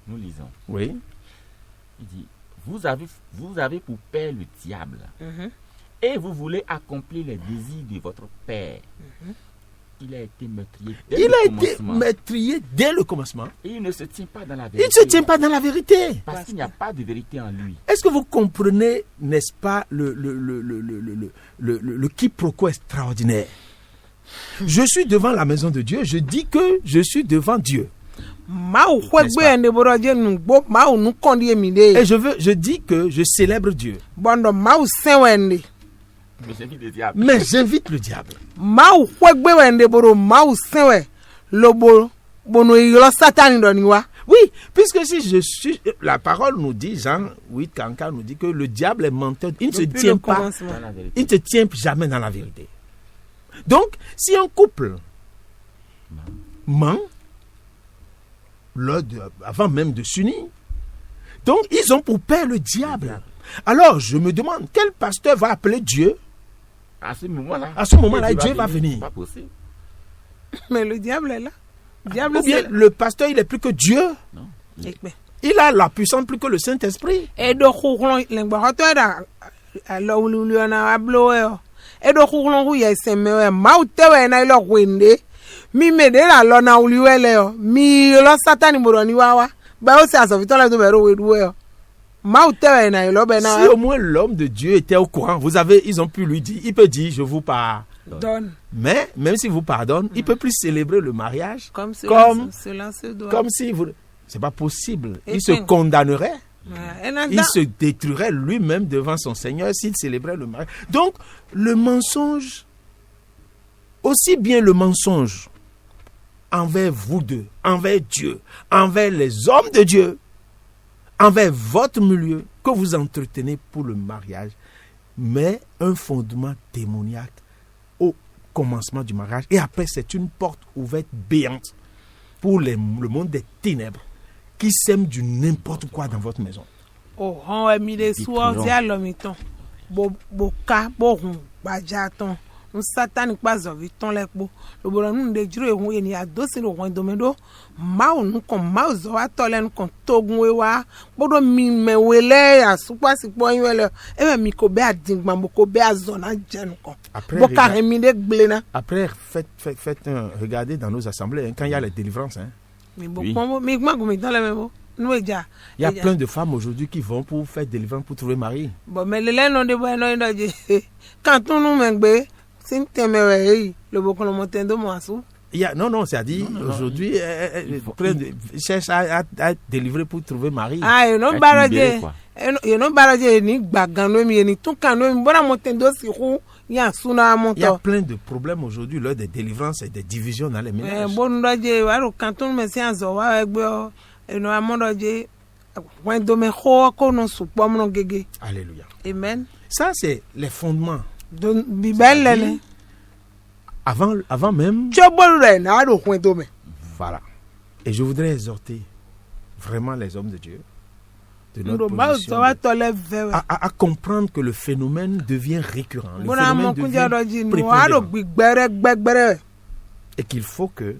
Nous lisons. Oui. Il dit, vous avez pour père le diable, et vous voulez accomplir les désirs de votre père. Il a été meurtrier dès le commencement. Et il ne se tient pas dans la vérité. Il ne se tient pas dans la vérité. Parce qu'il n'y a pas de vérité en lui. Est-ce que vous comprenez, n'est-ce pas, le quiproquo extraordinaire? Je suis devant la maison de Dieu, je dis que je suis devant Dieu. Et je dis que je célèbre Dieu. Mais j'invite le diable. Oui, puisque si je suis... La parole nous dit, Jean 8, 44 nous dit que le diable est menteur. Il ne se tient pas, il ne se tient jamais dans la vérité. Donc, si un couple ment, avant même de s'unir, donc ils ont pour père le diable. Alors, je me demande, quel pasteur va appeler Dieu? À ce moment-là, Dieu va venir. Pas possible. Mais le diable est là. Ou bien le pasteur, il est plus que Dieu. Non. Il a la puissance plus que le Saint-Esprit. Si au moins l'homme de Dieu était au courant, ils ont pu lui dire, il peut dire, je vous pardonne. Mais même s'il vous pardonne, il peut plus célébrer le mariage comme si vous... C'est pas possible. Il se condamnerait. Il se détruirait lui-même devant son Seigneur s'il célébrait le mariage. Donc, le mensonge, aussi bien le mensonge envers vous deux, envers Dieu, envers les hommes de Dieu, envers votre milieu que vous entretenez pour le mariage, mais un fondement démoniaque au commencement du mariage. Et après, c'est une porte ouverte béante pour le monde des ténèbres qui sème du n'importe quoi dans votre maison. Satan pas ton lekbo le bolan de jure ehun eni adosi lo won domedo ma onu kon ma zo atolen kon togun wewa bodo mi mewele asupa sipo yele e mi ko be adingba mo ko be azona jenu kon boka remi de gblena. Après faites regardez dans nos assemblées quand il y a les délivrances mais bon mais dans les mêmes il y a plein de femmes aujourd'hui qui vont pour faire délivrance pour trouver mari. Bon mais les non de bon non quand on nous mengbe non, c'est-à-dire aujourd'hui, cherche à délivrer pour trouver mari. Ah, non, baradé. Et non, baradé, ni bagano, ni tout canon, bon, montendo, si roux, il y a plein de problèmes aujourd'hui, lors des délivrances et des divisions dans les ménages. Bon, quand on me sait en zoa, et nous avons dit, alléluia. Amen. Ça, c'est les fondements. Avant même. Voilà. Et je voudrais exhorter vraiment les hommes de Dieu de notre position à comprendre que le phénomène devient récurrent. Le phénomène devient prépondérant. Et qu'il faut que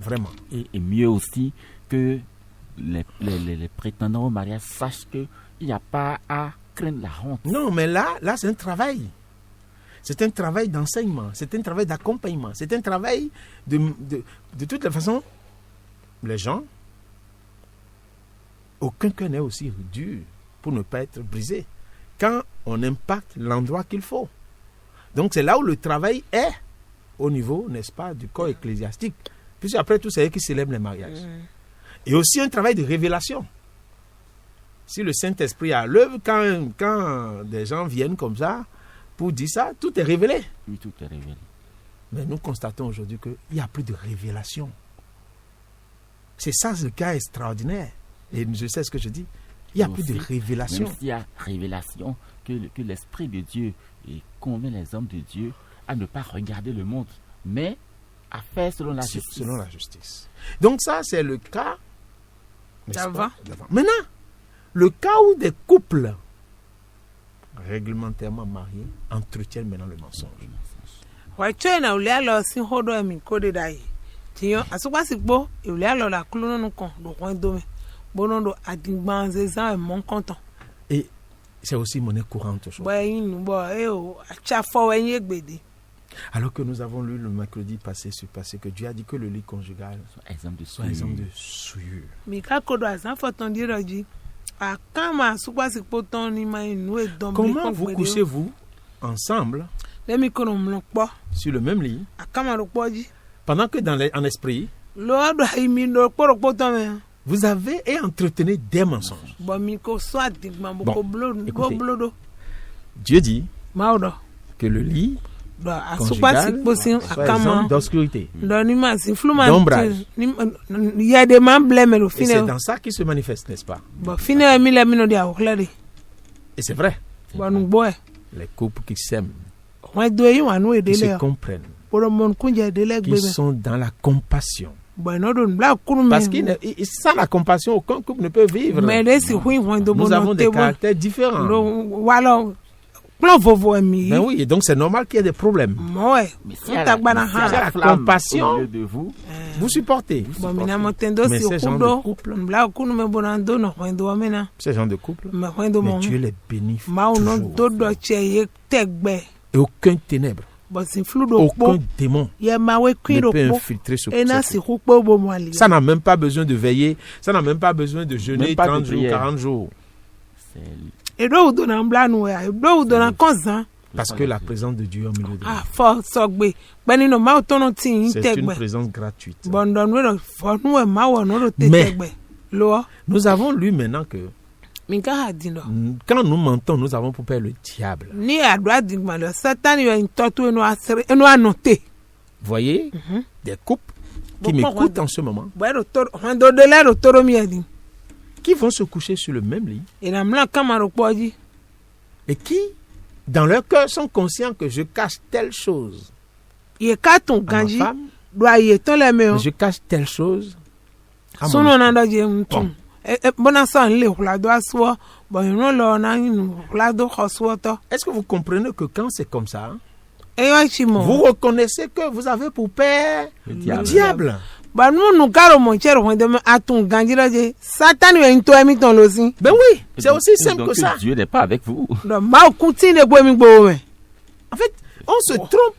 vraiment. Et mieux aussi que les prétendants au mariage sachent qu'il n'y a pas à craindre la honte. Non, mais là c'est un travail. C'est un travail d'enseignement, c'est un travail d'accompagnement, c'est un travail de toutes les façons. Les gens, aucun cœur n'est aussi dur pour ne pas être brisé quand on impacte l'endroit qu'il faut. Donc c'est là où le travail est au niveau, n'est-ce pas, du corps ecclésiastique. Puis après tout, c'est eux qui célèbrent les mariages. Et aussi un travail de révélation. Si le Saint-Esprit a l'œuvre, quand des gens viennent comme ça, pour dire ça, tout est révélé. Oui, tout est révélé. Mais nous constatons aujourd'hui qu'il n'y a plus de révélation. C'est ça le cas extraordinaire. Et je sais ce que je dis. Il n'y a plus de révélation. Même s'il y a révélation, que l'Esprit de Dieu convainc les hommes de Dieu à ne pas regarder le monde, mais à faire selon la C'est justice. selon la justice. Donc ça, c'est le cas n'est-ce D'avant. pas, d'avant. Maintenant, le cas où des couples réglementairement mariés entretiennent maintenant le mensonge. Wacho na ule alo si hodo emi kode dai. Tiyo asukwa sikbo ule alo la kulo no kon do kwan do me. Bono do adigban zezan e mon content. Et c'est aussi monnaie courante aujourd'hui. Bo yin nu bo o acha fo yin egbede. Alors que nous avons lu le mercredi passé ce passé que Dieu a dit que le lit conjugal Exemple de soit exemple de souillure. Mi ka kodo azan fo ton di roji. Akama asukwa sikbo ton ni ma inu e don. Comment vous couchez-vous ensemble Le mi kono mlon po. sur le même lit Akama ro poji. pendant que en esprit, Lo do imi do po ton me. vous avez et entretenez des mensonges. Bo mi ko so adigban bo Bon, ko blodo. Go écoutez. blodo. Dieu dit Maudo. que le lit Do asukwa conjugal sikbo sin soit akama. exemple d'obscurité. Doni ma si fluma D'ombrage. il y a des man blême le Et c'est fine dans ça qu'il se manifeste, n'est-ce pas? bon fine mi le mino dia oklere Et c'est vrai. bon nu boy Les couples qui s'aiment, won do yi wan we qui se dele comprennent, pour mon kunje dele qui gbebe sont dans la compassion. bon no do bla kunu Parce mi que sans la compassion, aucun couple ne peut vivre. mais les si hui won do Nous bon avons te des bon caractères différents. do walo plan vovo mi Ben oui, et donc c'est normal qu'il y ait des problèmes. moy Mais si ta gbana s'il y a ha la flamme compassion. au milieu de vous, Vous supportez. bon mina motendo Mais si ces gens de kudo couple, bla kunu me bonando no won do mena ces gens de couple, me won do mais mo Dieu les bénit ma no toujours. do do che ye tegbe Et aucun ténèbre, bon si flu do aucun po démon ye ma we ne kwin do peut po infiltrer ce et na ce si couple. ku po bo mo ali Ça n'a même pas besoin de veiller, ça n'a même pas besoin de jeûner Même pas de 30 jours, prière. 40 jours. c'est e do do na bla nu ya e do do na konzan Parce que la présence de Dieu au milieu de nous, ah fo so gbe pe nínú ma to no tin yin c'est une tegbe présence gratuite. bon don we do fo nu e ma wo no do te Mais- tegbe lo Nous avons lu maintenant que mi ka hadin do quand nous mentons, nous avons pour père le diable. ni adu adigba lo satan yo to to enu asere enu anote Voyez, des couples qui Bon, m'écoutent bon, en ce moment, bo do to hon do de le do toro mi edin qui vont se coucher sur le même lit e na mla kamaro poji et qui, dans leur cœur, sont conscients que je cache telle chose ye ka tun à ma ganji femme, do aye to le me o mais je cache telle chose à mon sono na époux. do je mtum bona son le hula do aso bo yin lo na yin hula do khoso to Est-ce que vous comprenez que quand c'est comme ça, e yo chimo vous reconnaissez que vous avez pour père le le diable. diable? ba nu karo mo chere ho de atun ganji do je satan yo yin to emi ton lo sin Ben oui, Et c'est donc- aussi et simple donc que ça. Dieu n'est pas avec vous. do ma ku tin de gbo mi gbo me En fait, on se trompe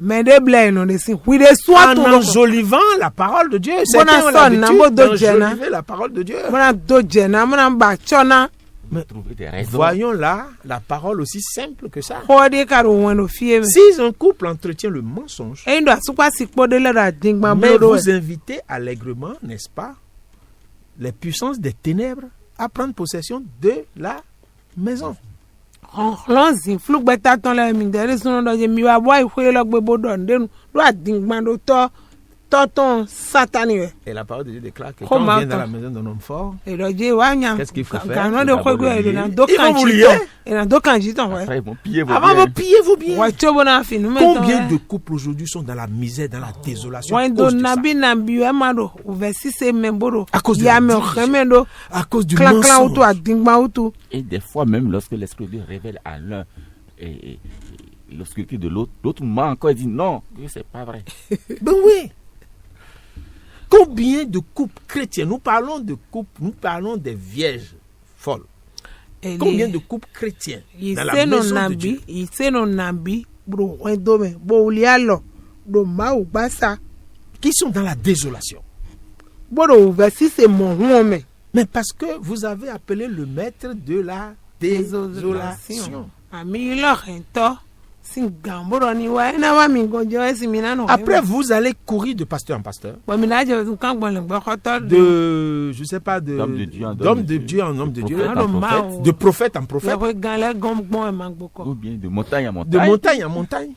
me de blay no de sin we de so en atun lo enjolivant la parole de Dieu. Bona Certains ont son, nambo l'habitude do jena. d'enjoliver la parole de Dieu. mona do je na mona ba chona Mais Trouver des raisons. voyons là la parole aussi simple que ça. ho de karo won no fie me Si un couple entretient le mensonge, e ndo asukwa sikpo de le da dingba mais blodo vous invitez allègrement, n'est-ce pas, les puissances des ténèbres à prendre possession de la maison. lonzin flu gbe ta ton le mi de sunu do je mi wa boy hwe lo gbe bodo ndenu do adingba do to ton satan yo Et la parole de Dieu déclare que Oh, quand on vient Martha. dans la maison d'un homme fort, e do je wa nya Qu'est-ce qu'il faut faire? kan no de D'abord ko gbe le e na lier. do Ils kan vont vous ji lier. ton e na do kan ji ton Après, we ils vont piller vos avant biens. vous pillez vos biens. wa chobo na fi nu me Combien de ton couples aujourd'hui sont dans la misère, dans la désolation à wa cause do de ça? na bi na bi e ma do o versi se me bodo À cause de ya la me division. kheme do À cause du clan clan auto mensonge. adingba auto Et des fois, même lorsque l'Esprit de Dieu révèle à l'un et l'obscurité de l'autre, l'autre ment encore et dit non, c'est pas vrai. Ben oui. Combien de couples chrétiens? Nous parlons de couples, nous parlons des vierges folles. Combien de couples chrétiens dans la no maison de nabi Dieu ise no nabi bro wendo me bo lialo do ma o basa qui sont dans la désolation? bodo versi se mo hu me Mais parce que vous avez appelé le maître de la désolation. ami lo rento sin gamboro ni wa na wa mi gojo esi mi na no Après, vous allez courir de pasteur en pasteur, bo mi na je kan gbon le gbo khoto de, je sais pas, D'homme de Dieu en d'homme de Dieu en homme de Dieu, prophète do en ma prophète, o de prophète en le prophète, ko gan le gom gbon e ma gbo ou ko bien de montagne à de montagne. montagne en montagne.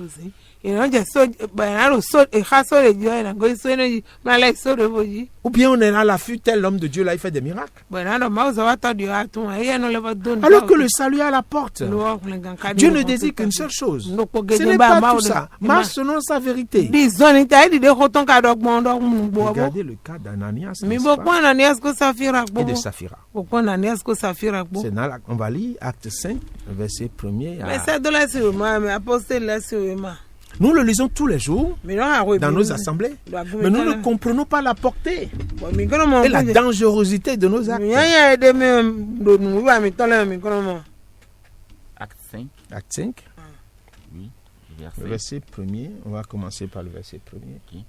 ozi e no je so ba na ro so e ha so le jo na go so no ma le so re boji Ou bien on est à l'affût, tel l'homme de Dieu là, il fait des miracles. bo na do ma o so wa to di atun e no le bo don Alors que le salut est à la porte. Dieu Dieu ne désire qu'une seule chose. No ko Ce gege n'est ba pas ma tout o de. ça. Marche selon sa vérité. Di zoni ta di de hoton ka do gbon do mu gbo bo. Regardez le cas d'Ananias Mi n'est-ce bo pas, ko Ananias ko Safira et gbo. de Saphira. Bo ko Ananias ko Safira gbo. On va lire Acte 5, verset 1er. Mais ça de la sur ma mais apostle la sur ma. Nous le lisons tous les jours Mi no ha ko dans nos assemblées, mais nous ne comprenons pas la portée Mi kono mo. et la dangerosité de nos actes. Mi ya de me do nu wa mi tole mi kono mo. Acte 5, Acte 5, oui, le verset 1er. On va commencer par le verset 1er.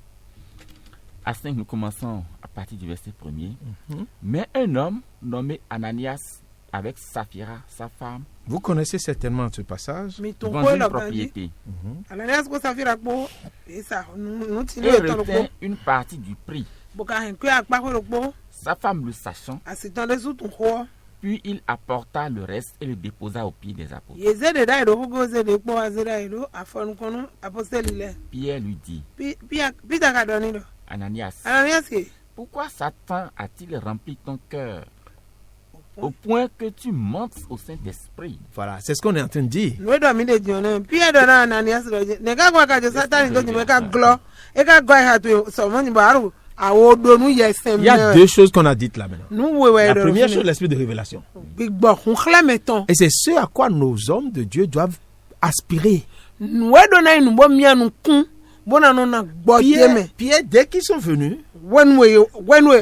À 5, nous commençons à partir du verset 1er. Mais un homme nommé Ananias, avec Saphira, sa femme, Vous connaissez certainement ce passage. Mi to ko vendit une lo kan. propriété Ananias ko Safira gbo. E sa nu ti et le ton retint gbo. une partie du prix. Bo ka hen ko akpa ko gbo. Sa femme le sachant, Asitan de sous ton ko. puis il apporta le reste et le déposa aux pieds des apôtres. Yeze de dai do ko ze de po azera do afon kono apostle le. Pierre lui dit, Peter ka doni do. Ananias, Ananias ke pourquoi Satan a-t-il rempli ton cœur au point que tu mentes au Saint-Esprit? Voilà, c'est ce qu'on est en train de dire. no do mi de jone. Pierre do na Ananias do je. Ne ka ko ka je Satan do ni ka glo. E ka go ha to so mo ni baru. Awo do nu ye sem. Il y a deux choses qu'on a dites là maintenant. Nu we we La do. première chose, l'esprit de révélation. Big bo hun khla meton. Et c'est ce à quoi nos hommes de Dieu doivent aspirer. Nu we do na nu bo mi anu kun. Bona no na gbo teme. Pierre, dès qu'ils sont venus, When we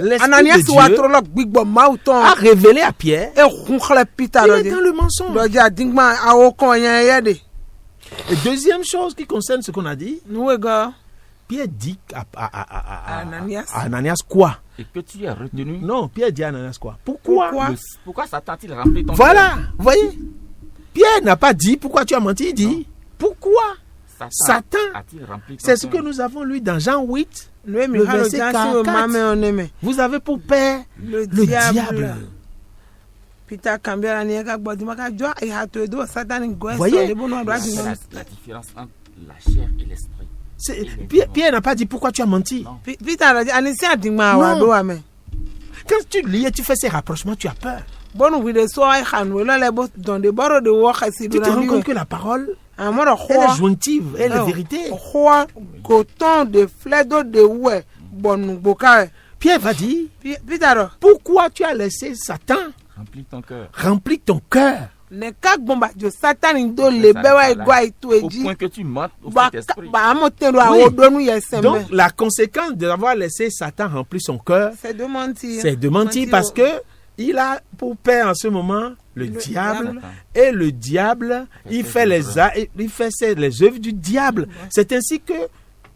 L'esprit Ananias de wa Dieu tro lo big bo mauton. a révélé à Pierre, E hun khla Peter il do est je. dans le mensonge. Do ja dingma awo kon yan ye de. Et deuxième chose qui concerne ce qu'on a dit, Nu we go Pierre dit à Ananias. Ananias quoi? Et que tu es retenu. Non, Pierre dit à Ananias quoi? Pourquoi? Pourquoi Satan a-t-il rempli ton Voilà, cœur? vous voyez? Pierre n'a pas dit pourquoi tu as menti, il dit pourquoi? Satan. A-t-il rempli ton C'est ce que cœur? nous avons lu dans Jean 8. Le mi Le halo verset jansi o 44. mame oneme. Vous avez pour père Le le diable. diable. Peter Cambiera ni ka gbodi maka jo e ha to do Satan go so Voyez? le bono do ati C'est no. la différence entre la chair et l'esprit. Pierre n'a pas dit pourquoi tu as menti. Non. Peter ani si adingma wa Non. do ame. Quand tu lis et tu fais ces rapprochements, tu as peur. Bonu we de so ai han we le bo don de boro de wo khasi Tu do te na rends bi. compte que la parole, Amoro elle est ho. jointive, elle est vérité. Ho coton de fledo de we bonu boka. Pierre va dire, Peter pourquoi tu as laissé Satan Remplis ton cœur. remplir ton cœur? ne ka gbomba jo Satan do le be wa go ai to Au eji. point que tu mentes au Ba Saint-Esprit. ba mo tendo awo do nu ye sembe. Donc, la conséquence d'avoir laissé Satan remplir son cœur, C'est de mentir. c'est de mentir parce que il a pour père en ce moment le diable. Et le diable, il fait les œuvres du diable. C'est ainsi que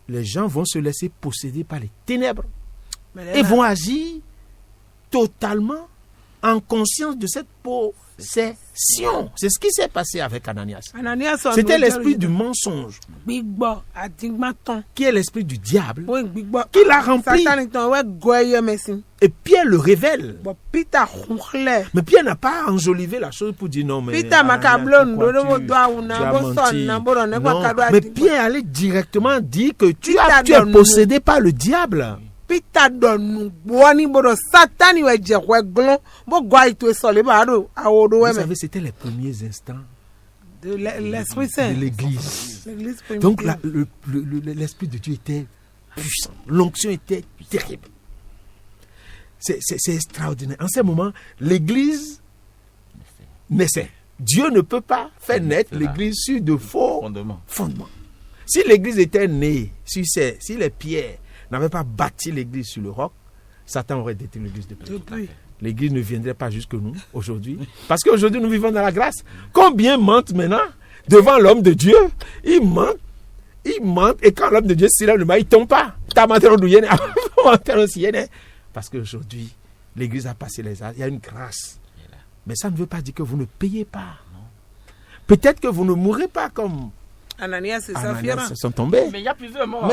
les gens vont se laisser posséder par les ténèbres et vont agir totalement en conscience de cette possession. C'est ce qui s'est passé avec Ananias. C'était l'esprit du mensonge qui est l'esprit du diable qui l'a rempli. Et Pierre le révèle. Mais Pierre n'a pas enjolivé la chose pour dire non, mais mais Pierre allait directement dire que tu es possédé par le diable. Vous savez, c'était les premiers instants de l'Esprit Saint. De l'Église. Donc l'Esprit de Dieu était puissant. L'onction était terrible. C'est extraordinaire. En ce moment, l'Église naissait. Dieu ne peut pas faire naître l'Église sur de faux fondements. Si l'Église était née sur si les pierres n'avaient pas bâti l'Église sur le roc, Satan aurait détruit l'Église depuis. L'Église ne viendrait pas jusque nous aujourd'hui. Parce qu'aujourd'hui, nous vivons dans la grâce. Combien mentent maintenant devant l'homme de Dieu? Ils mentent. Et quand l'homme de Dieu s'élève le mal, il ne tombe pas. Parce qu'aujourd'hui, l'Église a passé les âges. Il y a une grâce. Mais ça ne veut pas dire que vous ne payez pas. Peut-être que vous ne mourrez pas comme Ananias et Saphira sont tombés. Mais il y a plusieurs morts.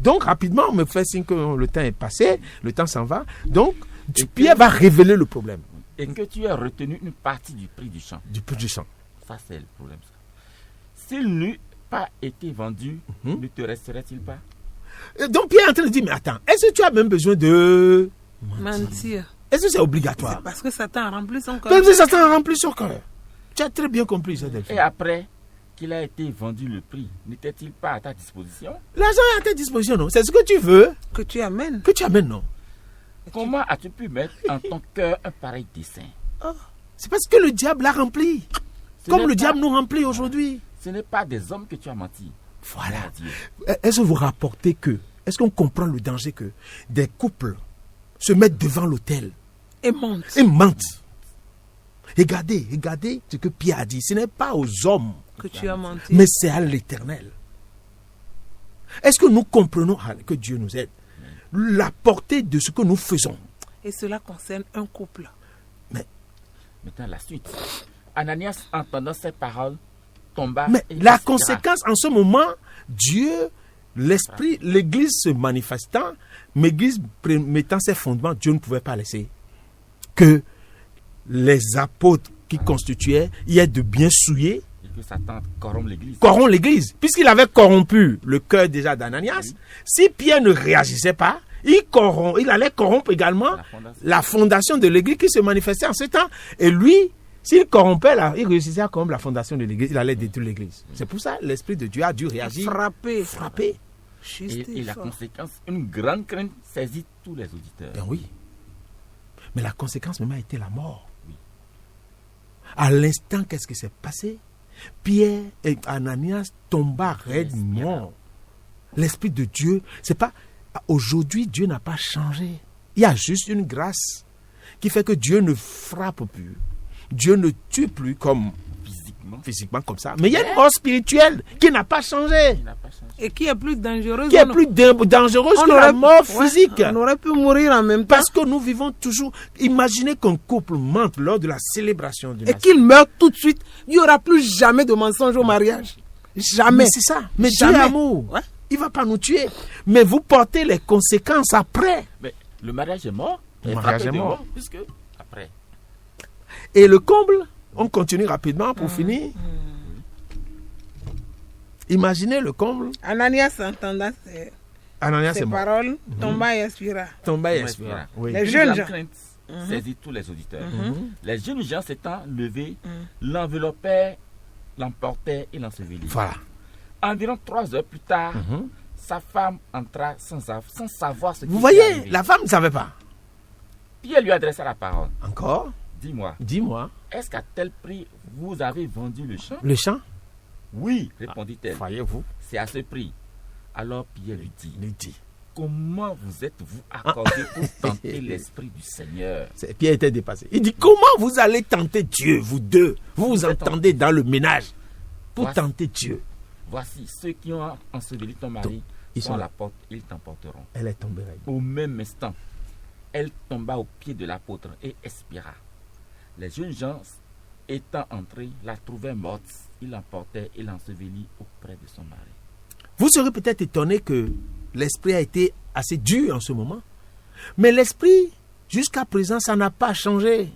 Donc, rapidement, on me fait signe que le temps est passé, le temps s'en va. Donc, Pierre va révéler le problème. Et que tu as retenu une partie du prix du champ. Du prix du champ. Ça, c'est le problème. S'il n'eût pas été vendu, ne te resterait-il pas? Donc, Pierre est en train de dire, mais attends, est-ce que tu as même besoin de mentir? Est-ce que c'est obligatoire? Parce que Satan a rempli son cœur. Parce que Satan a rempli son cœur. Tu as très bien compris ça. Et après, qu'il a été vendu le prix, n'était-il pas à ta disposition? L'argent est à ta disposition, non? C'est ce que tu veux Que tu amènes. que tu amènes, non? Comment as-tu pu mettre en ton cœur un pareil dessein? C'est parce que le diable l'a rempli. Ce Comme n'est le pas- diable nous remplit aujourd'hui. Ce n'est pas des hommes que tu as menti. Voilà. Mon Dieu. Est-ce que vous rapportez que, est-ce qu'on comprend le danger que des couples se mettent devant l'autel Et monte. et mentent? Regardez ce que Pierre a dit. Ce n'est pas aux hommes, Que tu as menti. mais c'est à l'Éternel. Est-ce que nous comprenons, que Dieu nous aide, la portée de ce que nous faisons? Et cela concerne un couple. Maintenant, la suite. Ananias, entendant ces paroles, tomba. Mais et la expira. conséquence, en ce moment, Dieu, l'Esprit, l'Église se manifestant, mais l'Église mettant ses fondements, Dieu ne pouvait pas laisser que les apôtres qui constituaient y ait de bien souillés, Et que Satan corrompt l'église. corrompre l'Église. Puisqu'il avait corrompu le cœur déjà d'Ananias, si Pierre ne réagissait pas, il allait corrompre également la fondation de l'Église qui se manifestait en ce temps. Et lui, s'il corrompait, il réussissait à corrompre la fondation de l'Église, il allait détruire l'Église. C'est pour ça que l'Esprit de Dieu a dû réagir. Frapper. Juste Et la fort. conséquence, une grande crainte saisit tous les auditeurs. Ben oui. Mais la conséquence même a été la mort. À l'instant, qu'est-ce qui s'est passé? Pierre et Ananias tomba raide mort. L'Esprit de Dieu, c'est pas... Aujourd'hui, Dieu n'a pas changé. Il y a juste une grâce qui fait que Dieu ne frappe plus. Dieu ne tue plus comme physiquement comme ça. Mais il y a une mort spirituelle qui n'a pas changé. Il n'a pas changé. Et qui est plus dangereuse. Qui est plus dangereuse que la mort physique. On aurait pu mourir en même temps. Parce que nous vivons toujours... Imaginez qu'un couple mente lors de la célébration d'une Et qu'il meurt tout de suite. Il n'y aura plus jamais de mensonge au mariage. Jamais. Mais c'est ça. Mais Dieu Jamais. est amour. Ouais. Il ne va pas nous tuer. Mais vous portez les conséquences après. Mais le mariage est mort. Le Et mariage frappé est de mort. Puisque, après, Et le comble, on continue rapidement pour finir. Imaginez le comble. Ananias entendant Ananias ces est mort. paroles, tomba et expira. Tomba et Ouais, expira. voilà. Oui. Les une jeunes grande gens. crainte saisit tous les auditeurs. Les jeunes gens s'étant levés, l'enveloppaient, l'emportaient et l'ensevelisaient. Voilà. Environ 3 heures plus tard, sa femme entra sans savoir ce qui Vous était voyez, arrivé. la femme ne savait pas. Pierre lui adressa la parole. Encore, Dis-moi, dis-moi, est-ce qu'à tel prix vous avez vendu le champ? le chant, Oui, répondit-elle. voyez-vous, C'est à ce prix. Alors Pierre lui dit, il dit. comment vous êtes-vous accordé pour tenter l'Esprit du Seigneur? Pierre était dépassé. Il dit, comment vous allez tenter Dieu, vous deux? Vous vous entendez dans le ménage pour Voici. tenter Dieu. Voici ceux qui ont enseveli ton mari, ils sont sont à là. la porte, ils t'emporteront. Elle est tombée raide. Au même instant, elle tomba au pied de l'apôtre et expira. Les jeunes gens, étant entrés, la trouvèrent morte. Ils l'emportaient et l'ensevelit auprès de son mari. Vous serez peut-être étonné que l'esprit a été assez dur en ce moment. Mais l'esprit, jusqu'à présent, ça n'a pas changé.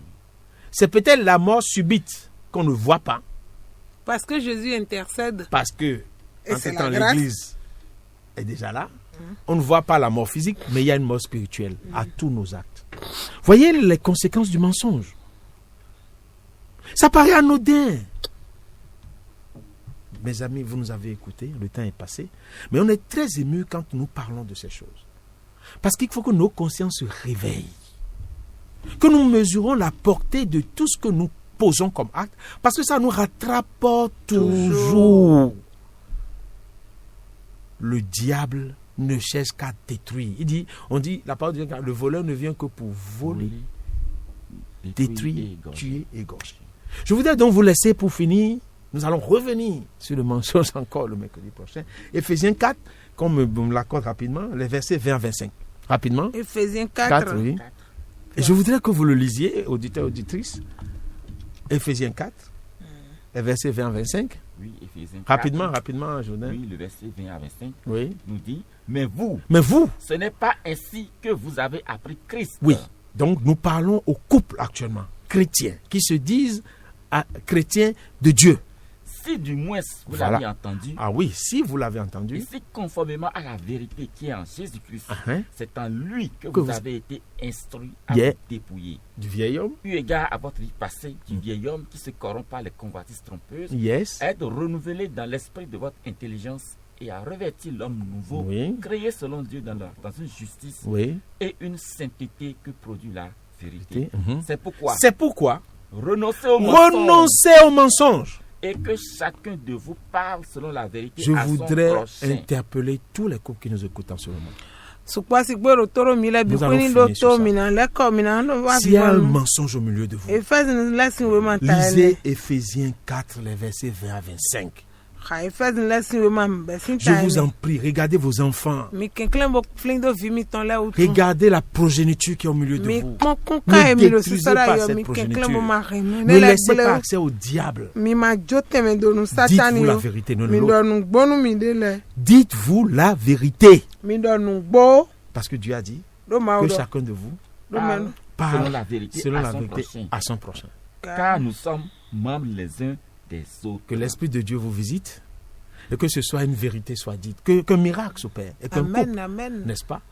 C'est peut-être la mort subite qu'on ne voit pas. Parce que Jésus intercède. Parce que, Et en c'est ce temps, la grâce. l'Église est déjà là. On ne voit pas la mort physique, mais il y a une mort spirituelle à tous nos actes. Voyez les conséquences du mensonge. Ça paraît anodin. Mes amis, vous nous avez écoutés, le temps est passé. Mais on est très émus quand nous parlons de ces choses. Parce qu'il faut que nos consciences se réveillent. Que nous mesurons la portée de tout ce que nous posons comme acte. Parce que ça nous rattrape toujours. Le diable ne cherche qu'à détruire. On dit, la parole de Dieu, le voleur ne vient que pour voler, détruire, tuer et égorger. Je voudrais donc vous laisser pour finir. Nous allons revenir sur le mensonge encore le mercredi prochain. Éphésiens 4, qu'on me l'accorde rapidement, les versets 20 à 25. Rapidement. Éphésiens 4. 4, oui. Et je voudrais que vous le lisiez, auditeurs, auditrices. Éphésiens 4, les versets 20 à 25. Oui, Éphésiens 4. Rapidement, Jourdain. Oui, le verset 20 à 25 Oui. nous dit, mais vous, ce n'est pas ainsi que vous avez appris Christ. Oui. Donc nous parlons aux couples actuellement, chrétiens, qui se disent chrétiens de Dieu. si du moins vous Voilà. l'avez entendu, Ah oui, si vous l'avez et entendu, si conformément à la vérité qui est en Jésus-Christ, c'est en lui que Que vous vous- avez été instruit à Yeah. vous dépouiller. du vieil homme, Eu égard à votre vie passée du vieil homme qui se corrompt par les convoitises trompeuses, yes, à être renouvelé dans l'esprit de votre intelligence et à revêtir l'homme nouveau, oui, créé selon Dieu dans une justice oui, et une sainteté que produit la vérité. Mhm. C'est pourquoi c'est pourquoi renoncez au mensonge renoncez au mensonge. et que chacun de vous parle selon la vérité Je à son voudrais prochain. interpeller tous les couples qui nous écoutent en ce moment. Sukwasi gbero toro mi le Nous bi allons kuni finir do sur to ça. mi na le ko mi na no wa S'il bi y a un bonu. mensonge au milieu de vous, Ephesin lesson we man ta lisez ele. Éphésiens 4, les versets 20 à 25. Ka Ephesin lesson we man be sin Je ta vous ele. en prie, regardez vos enfants. Mi kenklen bo fling do vi mi ton le ou tu. Regardez la progéniture qui est au milieu de Mi vous. pon kon Ne ka e mi lo détruisez sisara pas yo cette mi kenklen bo progéniture. ma re mi. Ne Ne le laissez pas gbele. accès au diable. Mi ma jote me do nu satani Dites-vous la yo. vérité, non Mi l'autre. do nu gbonu mi de le. Dites-vous la vérité. Mi do nu gbo Parce que Dieu a dit do ma que o do. chacun de vous Do men. parle selon la vérité, selon à, la son vérité prochain. à son prochain. Car nous sommes membres les uns des autres. Que l'Esprit de Dieu vous visite et que ce soit une vérité soit dite. Qu'un miracle s'opère et qu'un couple, Amen, amen. n'est-ce pas,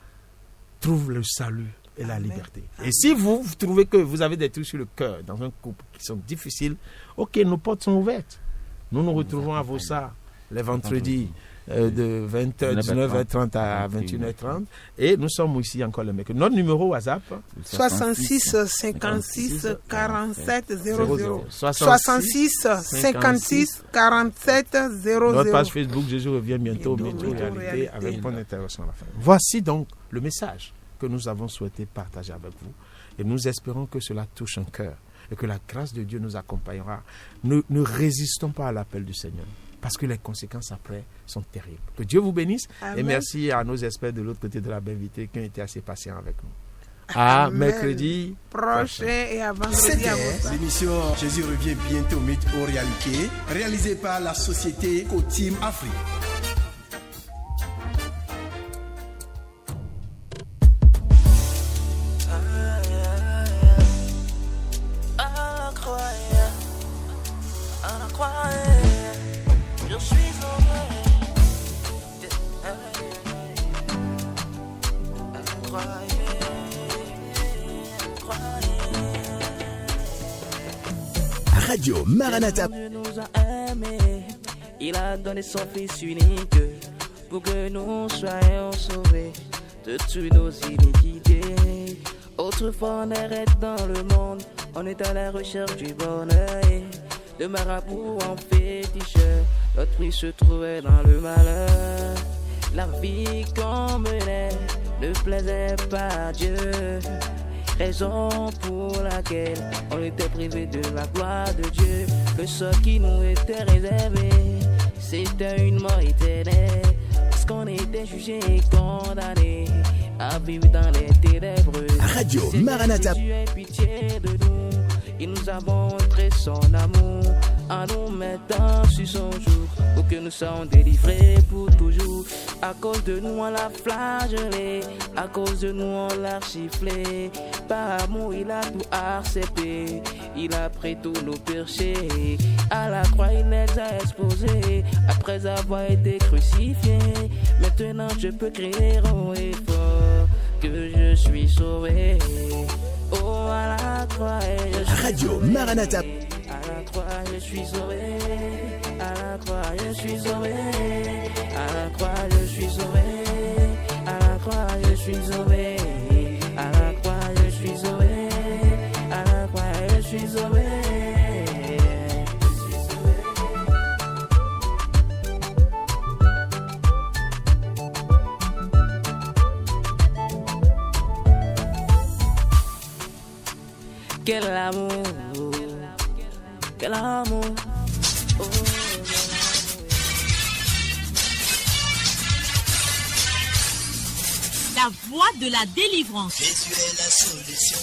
trouve le salut et la Amen. liberté. Et si vous trouvez que vous avez des trucs sur le cœur dans un couple qui sont difficiles, ok, nos portes sont ouvertes. Nous nous retrouvons à Vossa les vendredis de 19h30 à 21h30 et nous sommes ici encore le mercredi. Notre numéro WhatsApp 66 56 47 00. 66 66 56 47 Notre 00. page Facebook Jésus revient bientôt, Bientôt, Mytho Mytho Réalité, avec Réalité. point d'interrogation à la fin. Voici donc le message que nous avons souhaité partager avec vous et nous espérons que cela touche un cœur et que la grâce de Dieu nous accompagnera. Ne résistons pas à l'appel du Seigneur parce que les conséquences après sont terribles. Que Dieu vous bénisse et Amen. merci à nos experts de l'autre côté de la baie vitrée qui ont été assez patients avec nous. À Amen. mercredi Prochain et à vendredi C'était à Vossa. l'émission Jésus revient bientôt, mythe ou réalité, réalisée par la société Co-Team Afrique. Je suis Radio Maranatha. Dieu nous a aimés, il a donné son fils unique pour que nous soyons sauvés de toutes nos iniquités. Autrefois on errait dans le monde, on est à la recherche du bonheur. De marabout en féticheur, notre vie se trouvait dans le malheur. La vie qu'on menait ne plaisait pas à Dieu. Raison pour laquelle on était privé de la gloire de Dieu. Que ce qui nous était réservé, c'était une mort éternelle. Parce qu'on était jugé et condamné à vivre dans les ténèbres. Radio Maranatha. Dieu ait pitié de nous. Il nous a montré son amour en nous mettant sur son joug pour que nous soyons délivrés pour toujours. À cause de nous on l'a flagellé, à cause de nous on l'a sifflé. Par amour il a tout accepté, il a pris tous nos péchés. À la croix il les a exposés, après avoir été crucifié. Maintenant je peux crier haut et fort que je suis sauvé. Oh, à la croix, je suis Radio sauvé. Maranatha. À la croix, je suis sauvé. À la croix, je suis sauvé. À la croix, je suis sauvé. À la croix, je suis sauvé. À la croix, je suis sauvé. À la croix, je suis sauvé. Quel amour, quel amour, oh, La voix de la délivrance. Jésus est la solution.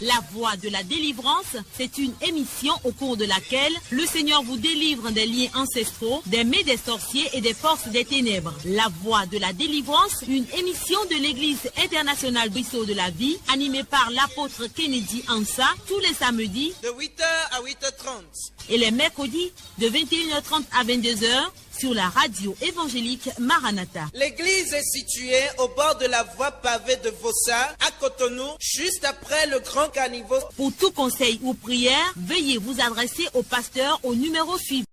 La Voix de la Délivrance, c'est une émission au cours de laquelle le Seigneur vous délivre des liens ancestraux, des mets des sorciers et des forces des ténèbres. La Voix de la Délivrance, une émission de l'Église internationale Ruisseau de la Vie, animée par l'apôtre Kennedy Ansa, tous les samedis de 8h à 8h30 et les mercredis de 21h30 à 22h sur la radio évangélique Maranatha. L'église est située au bord de la voie pavée de Vossa, à Cotonou, juste après le Grand Caniveau. Pour tout conseil ou prière, veuillez vous adresser au pasteur au numéro suivant.